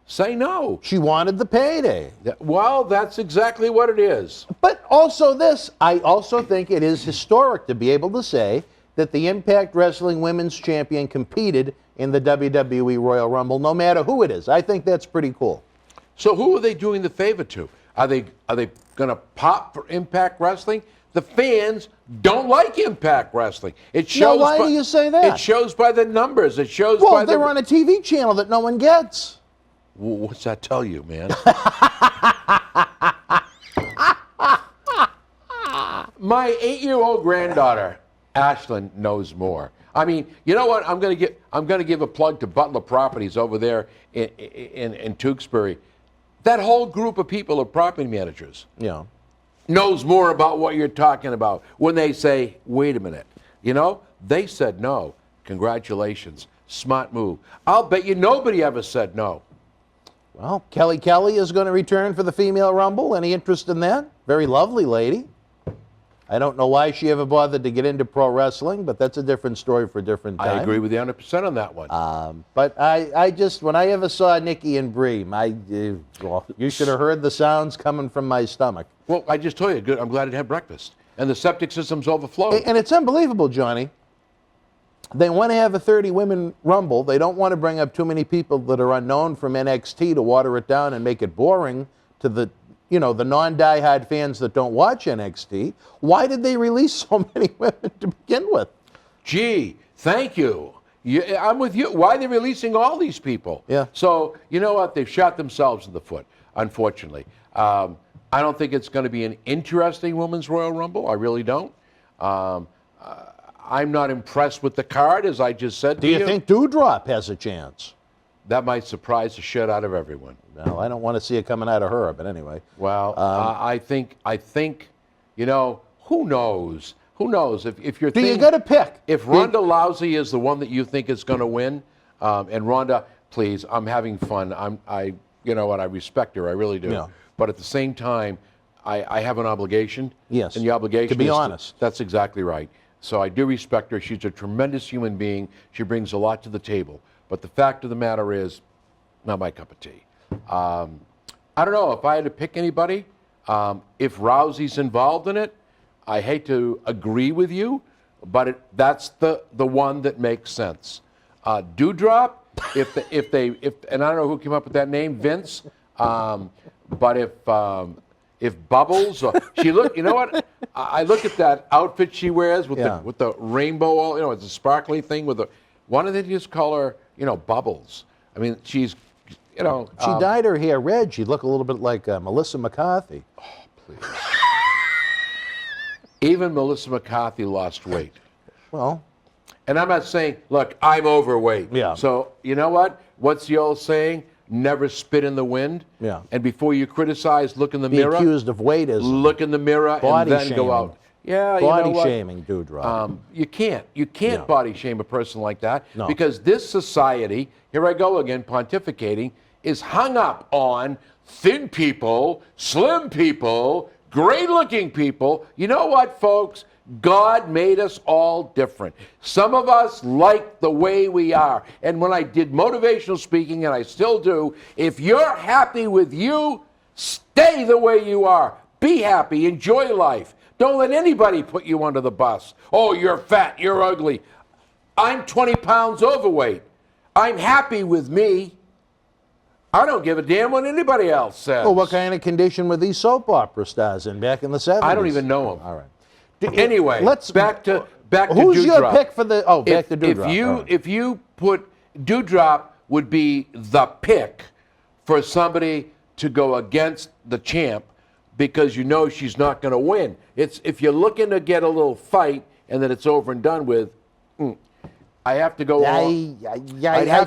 Say no. She wanted the payday. Well, that's exactly what it is. But also this, I also think it is historic to be able to say that the Impact Wrestling Women's Champion competed in the WWE Royal Rumble, no matter who it is. I think that's pretty cool. So who are they doing the favor to? Are they going to pop for Impact Wrestling? The fans don't like Impact Wrestling. It shows. Why do you say that? It shows by the numbers. It shows by Well, they're on a TV channel that no one gets. What's that tell you, man? My 8-year-old granddaughter, Ashlyn, knows more. I mean, you know what? I'm going to give a plug to Butler Properties over there in Tewksbury. That whole group of people are property managers. Yeah. Knows more about what you're talking about when they say, wait a minute. You know, they said no. Congratulations. Smart move. I'll bet you nobody ever said no. Well, Kelly is going to return for the Female Rumble. Any interest in that? Very lovely lady. I don't know why she ever bothered to get into pro wrestling, but that's a different story for a different time. I agree with you 100% on that one. But I just, when I ever saw Nikki and Brie, well, you should have heard the sounds coming from my stomach. Well, I just told you, good. I'm glad I had breakfast. And the septic system's overflowed. And it's unbelievable, Johnny. They want to have a 30-women Rumble. They don't want to bring up too many people that are unknown from NXT to water it down and make it boring to the, you know, the non-diehard fans that don't watch NXT. Why did they release so many women to begin with? Gee, thank you. I'm with you. Why are they releasing all these people? Yeah. So, you know what? They've shot themselves in the foot, unfortunately. I don't think it's going to be an interesting Women's Royal Rumble. I really don't. I'm not impressed with the card, as I just said to you. Do you think Doudrop has a chance? That might surprise the shit out of everyone. Well, I don't want to see it coming out of her, but anyway. Well, I think, you know, who knows? Who knows? If you're you got to pick? If Ronda Rousey is the one that you think is going to win, and Ronda, please, I'm having fun. You know what? I respect her. I really do. Yeah. But at the same time, I have an obligation. Yes. And the obligation to be is honest. That's exactly right. So I do respect her. She's a tremendous human being. She brings a lot to the table. But the fact of the matter is, not my cup of tea. I don't know if I had to pick anybody. If Rousey's involved in it, I hate to agree with you, but that's the one that makes sense. Doudrop, if and I don't know who came up with that name, Vince. But if Bubbles, she look, you know what? I look at that outfit she wears with the rainbow, all, you know, it's a sparkly thing with the. Why don't they just call her, you know, Bubbles? I mean, she's, you know. She dyed her hair red. She'd look a little bit like Melissa McCarthy. Oh, please. Even Melissa McCarthy lost weight. Well. And I'm not saying, look, I'm overweight. Yeah. So, you know what? What's the old saying? Never spit in the wind. Yeah. And before you criticize, look in the mirror. Be accused of weightism. Look in the mirror Body and then shaming. go out. Yeah, body you know what? shaming Doudrop. You can't body shame a person like that No. because this society, here I go again pontificating, is hung up on thin people, slim people, great-looking people. You know what, folks? God made us all different. Some of us like the way we are. And when I did motivational speaking, and I still do, if you're happy with you, stay the way you are. Be happy. Enjoy life. Don't let anybody put you under the bus. Oh, you're fat. You're ugly. I'm 20 pounds overweight. I'm happy with me. I don't give a damn what anybody else says. Well, what kind of condition were these soap opera stars in back in the 70s? I don't even know them. All right. Anyway, back to who's your Doudrop. pick for the? Oh, back to Doudrop. If you put Doudrop would be the pick for somebody to go against the champ because you know she's not going to win. It's if you're looking to get a little fight and then it's over and done with. I have to go. I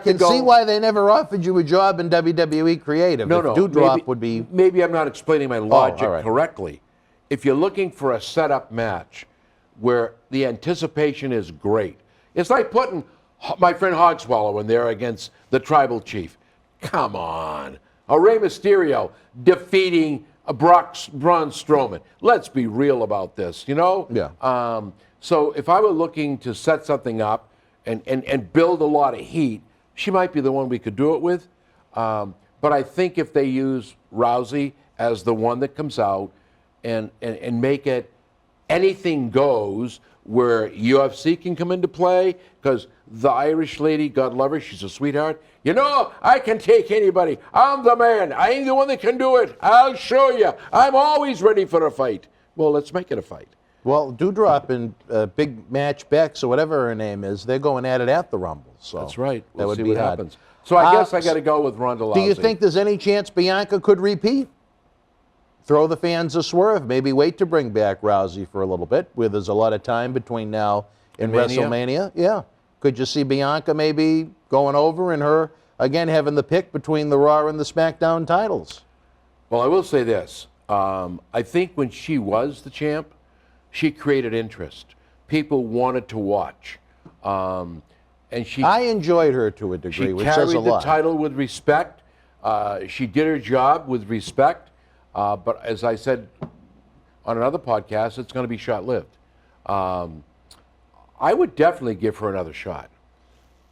can see why they never offered you a job in WWE Creative. No, if Doudrop would be. Maybe I'm not explaining my logic all right. correctly. If you're looking for a setup match where the anticipation is great, it's like putting my friend Hogswallow in there against the Tribal Chief. Come on. A Rey Mysterio defeating a Braun Strowman. Let's be real about this, you know? Yeah. So if I were looking to set something up and build a lot of heat, she might be the one we could do it with. But I think if they use Rousey as the one that comes out and make it anything goes where UFC can come into play, because the Irish lady, God love her, she's a sweetheart. You know, I can take anybody. I'm the man. I'm the one that can do it. I'll show you. I'm always ready for a fight. Well, let's make it a fight. Well, Doudrop and Big Match Bex or whatever her name is, they're going at it at the Rumble. So that's right. That would see be what hard. happens. So I guess I got to go with Ronda Rousey. Do you think there's any chance Bianca could repeat? Throw the fans a swerve. Maybe wait to bring back Rousey for a little bit, where there's a lot of time between now and WrestleMania. Yeah. Could you see Bianca maybe going over and her, again, having the pick between the Raw and the SmackDown titles? Well, I will say this. I think when she was the champ, she created interest. People wanted to watch. And I enjoyed her to a degree, which says a lot. She carried the title with respect. She did her job with respect. But as I said on another podcast, it's going to be short-lived. I would definitely give her another shot.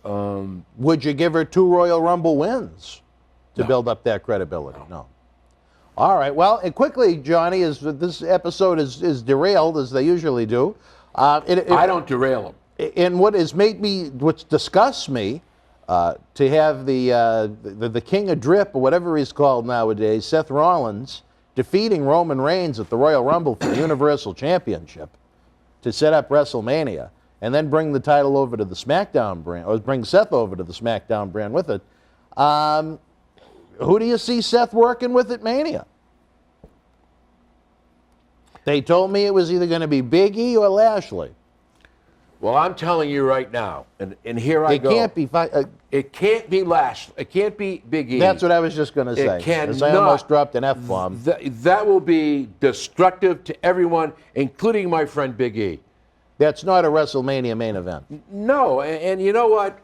Would you give her 2 Royal Rumble wins to build up that credibility? No. All right. Well, and quickly, Johnny, as this episode is derailed, as they usually do. I don't derail them. And what disgusts me, to have the King of Drip, or whatever he's called nowadays, Seth Rollins, defeating Roman Reigns at the Royal Rumble for the Universal Championship to set up WrestleMania, and then bring the title over to the SmackDown brand, or bring Seth over to the SmackDown brand with it. Who do you see Seth working with at Mania? They told me it was either going to be Big E or Lashley. Well, I'm telling you right now, and here I go. It can't be Lashley. It can't be Big E. That's what I was just going to say. It cannot. As I almost dropped an F-bomb. That will be destructive to everyone, including my friend Big E. That's not a WrestleMania main event. No, and you know what?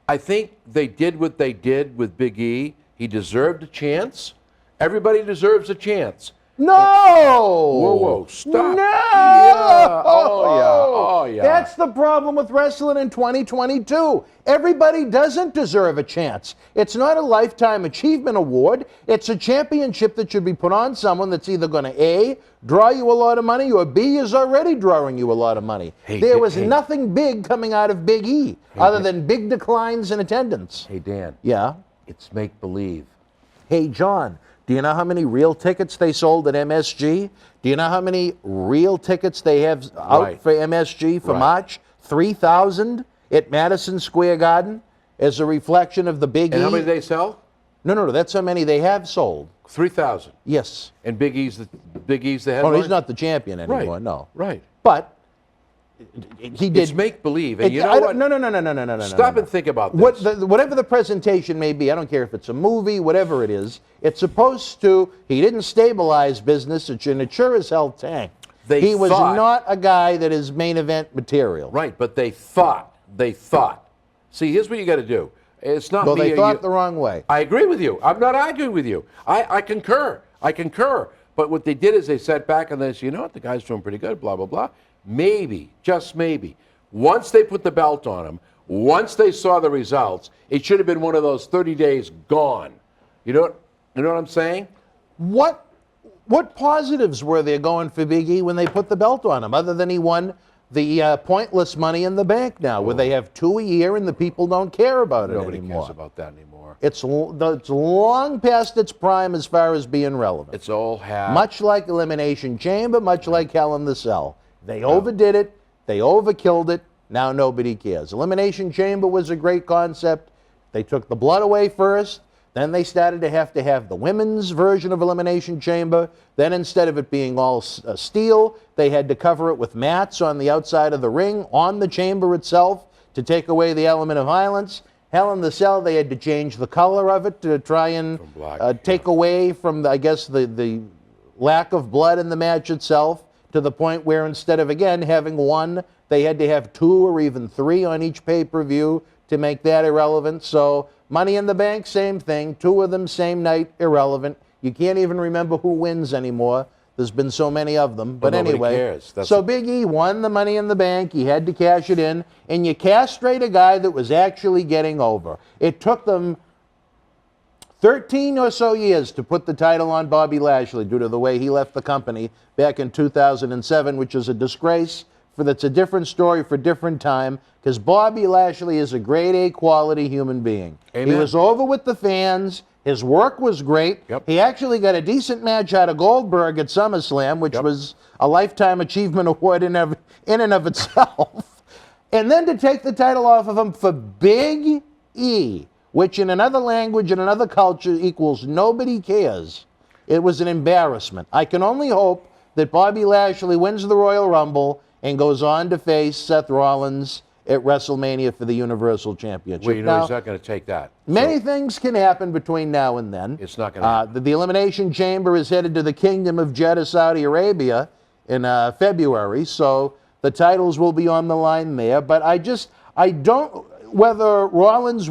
I think they did what they did with Big E. He deserved a chance. Everybody deserves a chance. No! Whoa, stop. No! Yeah. Oh, yeah. That's the problem with wrestling in 2022. Everybody doesn't deserve a chance. It's not a Lifetime Achievement Award. It's a championship that should be put on someone that's either going to A, draw you a lot of money, or B, is already drawing you a lot of money. There was nothing big coming out of Big E other than big declines in attendance. Hey, Dan. Yeah? It's make-believe. Hey, John. Do you know how many real tickets they sold at MSG? Do you know how many real tickets they have out for MSG for March? 3,000 at Madison Square Garden as a reflection of the Big E. And how many did they sell? No, that's how many they have sold. 3,000. Yes. And Big E's the headline? Oh, he's not the champion anymore, no. Right. But he did. It's make-believe. And you know what? No. Stop and think about this. Whatever the presentation may be, I don't care if it's a movie, whatever it is, it's supposed to, he didn't stabilize business, and it sure as hell tanked. he was thought- not a guy that is main event material. Right, but they thought. See, here's what you got to do. It's not Well, me they or thought you. the wrong way. I agree with you. I'm not arguing with you. I concur. But what they did is they sat back and they said, you know what, the guy's doing pretty good, blah, blah, blah. Maybe, just maybe, once they put the belt on him, once they saw the results, it should have been one of those 30 days gone. You know what I'm saying? What positives were there going for Big E when they put the belt on him, other than he won the pointless Money in the Bank now, where they have 2 a year and the people don't care about it Nobody anymore? cares about that anymore. It's long past its prime as far as being relevant. It's all half. Much like Elimination Chamber, much like Hell in the Cell. They overdid it. They overkilled it. Now nobody cares. Elimination Chamber was a great concept. They took the blood away first. Then they started to have the women's version of Elimination Chamber. Then instead of it being all steel, they had to cover it with mats on the outside of the ring, on the chamber itself, to take away the element of violence. Hell in the Cell, they had to change the color of it to try and take away from, the lack of blood in the match itself, to the point where instead of, again, having one, they had to have 2 or even 3 on each pay-per-view to make that irrelevant. So Money in the Bank, same thing. 2 of them, same night, irrelevant. You can't even remember who wins anymore. There's been so many of them. But nobody anyway, cares. so Big E won the Money in the Bank. He had to cash it in. And you castrate a guy that was actually getting over. It took them 13 or so years to put the title on Bobby Lashley due to the way he left the company back in 2007, which is a disgrace. That's a different story for a different time, because Bobby Lashley is a grade A quality human being. Amen. He was over with the fans. His work was great. Yep. He actually got a decent match out of Goldberg at SummerSlam, which was a Lifetime Achievement Award in and of itself. And then to take the title off of him for Big E, which in another language, in another culture, equals nobody cares. It was an embarrassment. I can only hope that Bobby Lashley wins the Royal Rumble and goes on to face Seth Rollins at WrestleMania for the Universal Championship. Well, you know he's not going to take that. Many things can happen between now and then. It's not going to happen. The Elimination Chamber is headed to the Kingdom of Jeddah, Saudi Arabia in February, so the titles will be on the line there. But I don't, whether Rollins,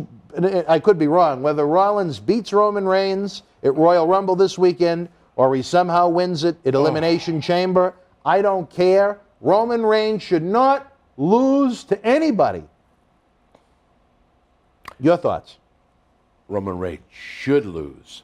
I could be wrong, whether Rollins beats Roman Reigns at Royal Rumble this weekend or he somehow wins it at Elimination Chamber, I don't care. Roman Reigns should not lose to anybody. Your thoughts? Roman Reigns should lose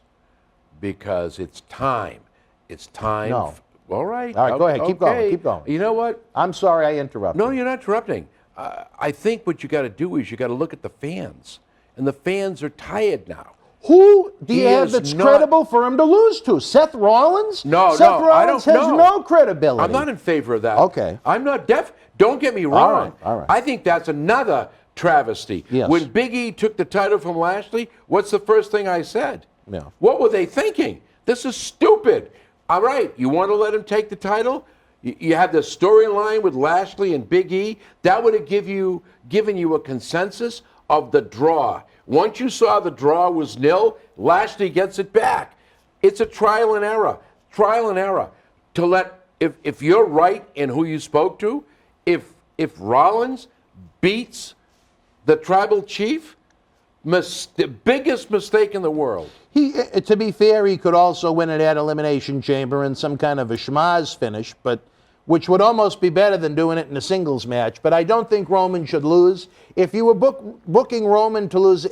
because it's time. It's time. No. All right. All right, go ahead. Keep going. Okay. Keep going. You know what? I'm sorry I interrupted. No, you're not interrupting. I think what you got to do is you got to look at the fans, and the fans are tired now. Who do you He have is that's not- credible for him to lose to? Seth Rollins? No, Seth no, I Rollins don't has know. no credibility. I'm not in favor of that. Okay. I'm not deaf. Don't get me wrong. All right. I think that's another travesty. Yes. When Big E took the title from Lashley, what's the first thing I said? Yeah. What were they thinking? This is stupid. All right, you want to let him take the title? You have the storyline with Lashley and Big E. That would have given you a consensus of the draw. Once you saw the draw was nil, Lashley gets it back. It's a trial and error. Trial and error. To let, if you're right in who you spoke to, if Rollins beats the tribal chief, the biggest mistake in the world. To be fair, he could also win it at Elimination Chamber in some kind of a schmaz finish, but which would almost be better than doing it in a singles match. But I don't think Roman should lose. If you were booking Roman to lose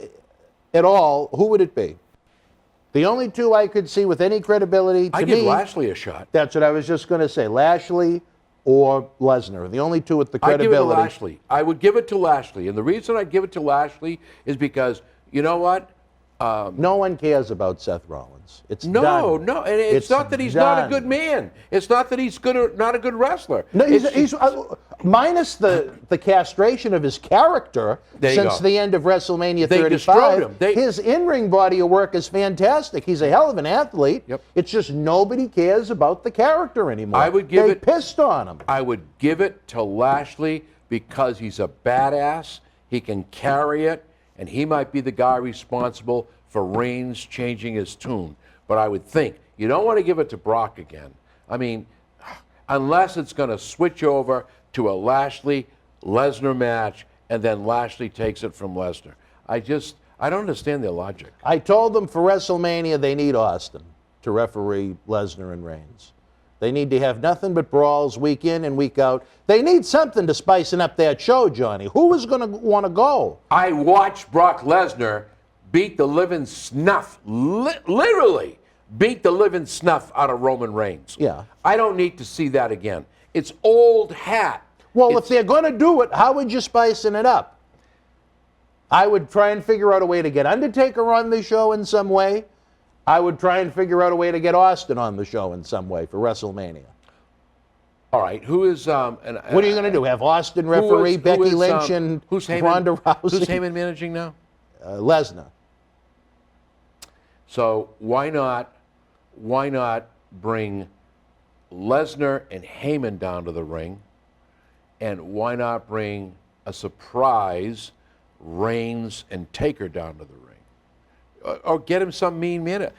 at all, who would it be? The only two I could see with any credibility to I me... give Lashley a shot. That's what I was just going to say. Lashley or Lesnar. The only two with the credibility. I give it to Lashley. I would give it to Lashley. And the reason I give it to Lashley is because, you know what? No one cares about Seth Rollins. It's No, done. no, and it's not that he's not a good man. It's not that he's good or not a good wrestler. No, he's minus the castration of his character since the end of WrestleMania 35. They destroyed him. His in-ring body of work is fantastic. He's a hell of an athlete. Yep. It's just nobody cares about the character anymore. I would give they it. pissed on him. I would give it to Lashley because he's a badass. He can carry it, and he might be the guy responsible for Reigns changing his tune. But I would think you don't want to give it to Brock again. I mean, unless it's going to switch over to a Lashley-Lesnar match, and then Lashley takes it from Lesnar. I don't understand their logic. I told them for WrestleMania they need Austin to referee Lesnar and Reigns. They need to have nothing but brawls week in and week out. They need something to spicing up that show, Johnny. Who is going to want to go? I watched Brock Lesnar beat the living snuff, literally beat the living snuff out of Roman Reigns. Yeah. I don't need to see that again. It's old hat. Well, if they're going to do it, how would you spicing it up? I would try and figure out a way to get Undertaker on the show in some way. I would try and figure out a way to get Austin on the show in some way for WrestleMania. All right, who is... what are you going to do? Have Austin referee Becky Lynch and Ronda Rousey? Who's Heyman managing now? Lesnar. So why not bring Lesnar and Heyman down to the ring, and why not bring a surprise Reigns and Taker down to the ring? Or get him some mean minute.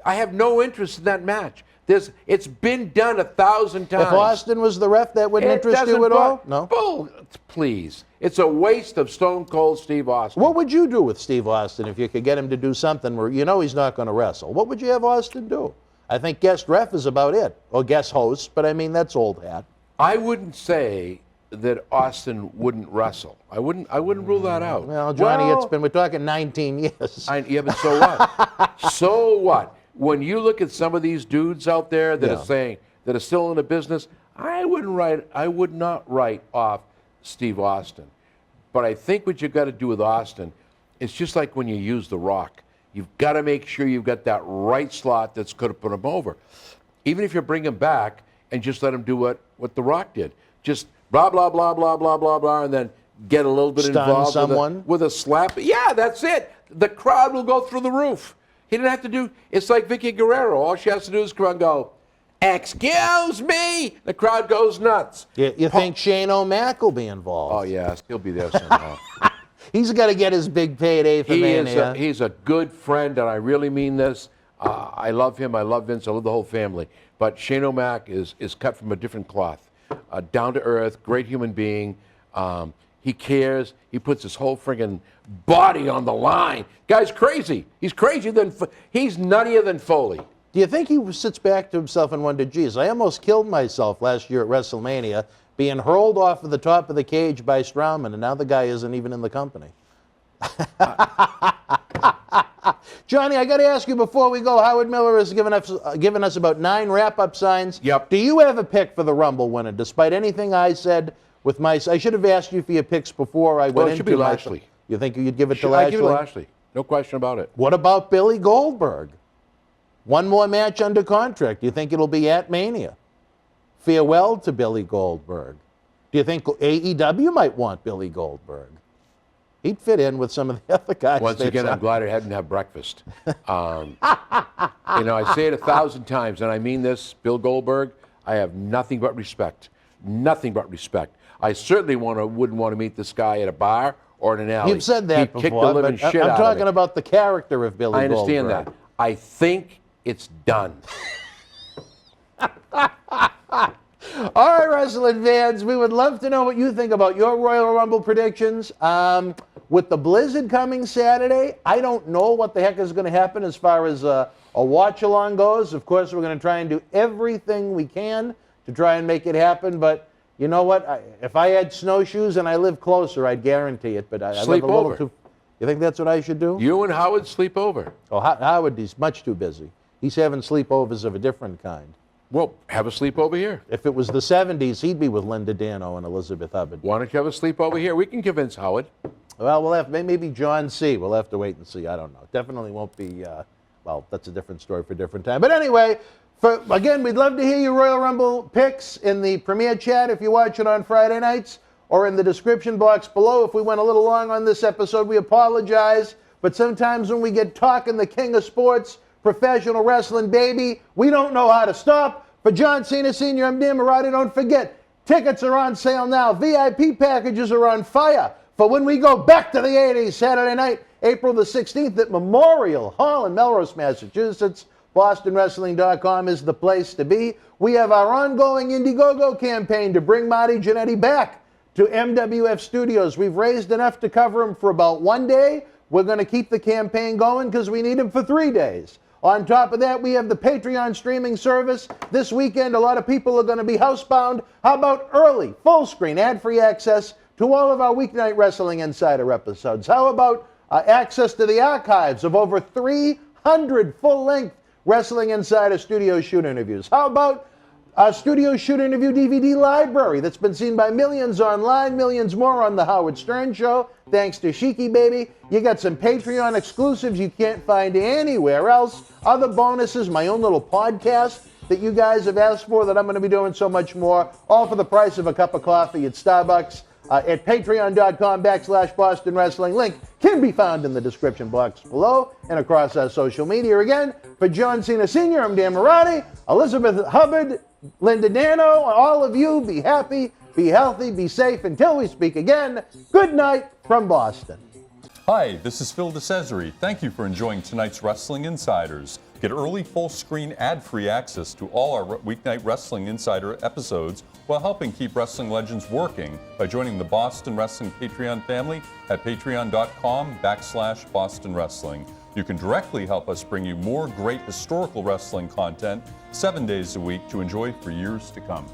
I have no interest in that match. It's been done 1,000 times. If Austin was the ref, that wouldn't interest you at all? No? Please. It's a waste of Stone Cold Steve Austin. What would you do with Steve Austin if you could get him to do something where you know he's not going to wrestle? What would you have Austin do? I think guest ref is about it, or guest host, but I mean, that's old hat. I wouldn't say that Austin wouldn't wrestle. I wouldn't rule that out. Well, Johnny, we're talking 19 years. Yeah, but so what? So what? When you look at some of these dudes out there that are still in the business, I would not write off Steve Austin. But I think what you've got to do with Austin, it's just like when you use The Rock. You've got to make sure you've got that right slot that's going to put him over. Even if you bring him back and just let him do what The Rock did. Just blah, blah, blah, blah, blah, blah, blah, and then get a little bit involved with a slap. Yeah, that's it. The crowd will go through the roof. He didn't have to do, it's like Vicky Guerrero. All she has to do is come and go, excuse me. The crowd goes nuts. You think Shane O'Mac will be involved? Oh, yes, he'll be there somehow. He's got to get his big payday for Mania. He's a good friend, and I really mean this. I love him. I love Vince. I love the whole family. But Shane O'Mac is cut from a different cloth. Down to earth, great human being. He cares. He puts his whole friggin' body on the line. Guy's crazy. He's he's nuttier than Foley. Do you think he sits back to himself and wonders, geez, I almost killed myself last year at WrestleMania being hurled off of the top of the cage by Strowman, and now the guy isn't even in the company. Johnny, I got to ask you before we go, Howard Miller has given us about 9 wrap-up signs. Yep. Do you have a pick for the Rumble winner, despite anything I said with my... I should have asked you for your picks before I went into... It should be Lashley. You think you'd give it to Lashley? I'd give it to Lashley. No question about it. What about Billy Goldberg? One more match under contract. Do you think it'll be at Mania? Farewell to Billy Goldberg. Do you think AEW might want Billy Goldberg? He'd fit in with some of the other guys. Once again, I'm glad I hadn't had breakfast. I say it 1,000 times, and I mean this, Bill Goldberg, I have nothing but respect. Nothing but respect. I certainly wouldn't want to meet this guy at a bar or in an alley. You've said that before, kick the living but shit I'm out talking of it. about the character of Billy Goldberg. I understand that. I think it's done. All right, wrestling fans, we would love to know what you think about your Royal Rumble predictions. With the blizzard coming Saturday, I don't know what the heck is going to happen as far as a watch-along goes. Of course, we're going to try and do everything we can to try and make it happen, but you know what? If I had snowshoes and I lived closer, I'd guarantee it, but I live a little too... You think that's what I should do? You and Howard sleep over. Oh, Howard, he's much too busy. He's having sleepovers of a different kind. Well, have a sleepover here. If it was the 70s, he'd be with Linda Dano and Elizabeth Hubbard. Why don't you have a sleepover here? We can convince Howard. Well, we'll have maybe John C. We'll have to wait and see. I don't know. Definitely won't be, well, that's a different story for a different time. But anyway, again, we'd love to hear your Royal Rumble picks in the Premier Chat if you watch it on Friday nights, or in the description box below. If we went a little long on this episode, we apologize. But sometimes when we get talking the king of sports, professional wrestling, baby, we don't know how to stop. For John Cena Sr., I'm Dan Marati. Don't forget, tickets are on sale now. VIP packages are on fire. For when we go back to the 80s, Saturday night, April the 16th at Memorial Hall in Melrose, Massachusetts. BostonWrestling.com is the place to be. We have our ongoing Indiegogo campaign to bring Marty Jannetty back to MWF Studios. We've raised enough to cover him for about 1 day. We're going to keep the campaign going because we need him for 3 days. On top of that, we have the Patreon streaming service. This weekend, a lot of people are going to be housebound. How about early, full-screen, ad-free access to all of our Weeknight Wrestling Insider episodes? How about access to the archives of over 300 full-length Wrestling Insider studio shoot interviews? How about a studio shoot interview DVD library that's been seen by millions online, millions more on The Howard Stern Show, thanks to Sheiky Baby. You got some Patreon exclusives you can't find anywhere else, other bonuses, my own little podcast that you guys have asked for that I'm going to be doing so much more, all for the price of a cup of coffee at Starbucks. At patreon.com/Boston Wrestling. Link can be found in the description box below and across our social media. Again, for John Cena Sr., I'm Dan Marotti, Elizabeth Hubbard, Linda Nano, all of you, be happy, be healthy, be safe. Until we speak again, good night from Boston. Hi, this is Phil DeCesare. Thank you for enjoying tonight's Wrestling Insiders. Get early full-screen ad-free access to all our Weeknight Wrestling Insider episodes while helping keep wrestling legends working by joining the Boston Wrestling Patreon family at patreon.com/Boston Wrestling. You can directly help us bring you more great historical wrestling content 7 days a week to enjoy for years to come.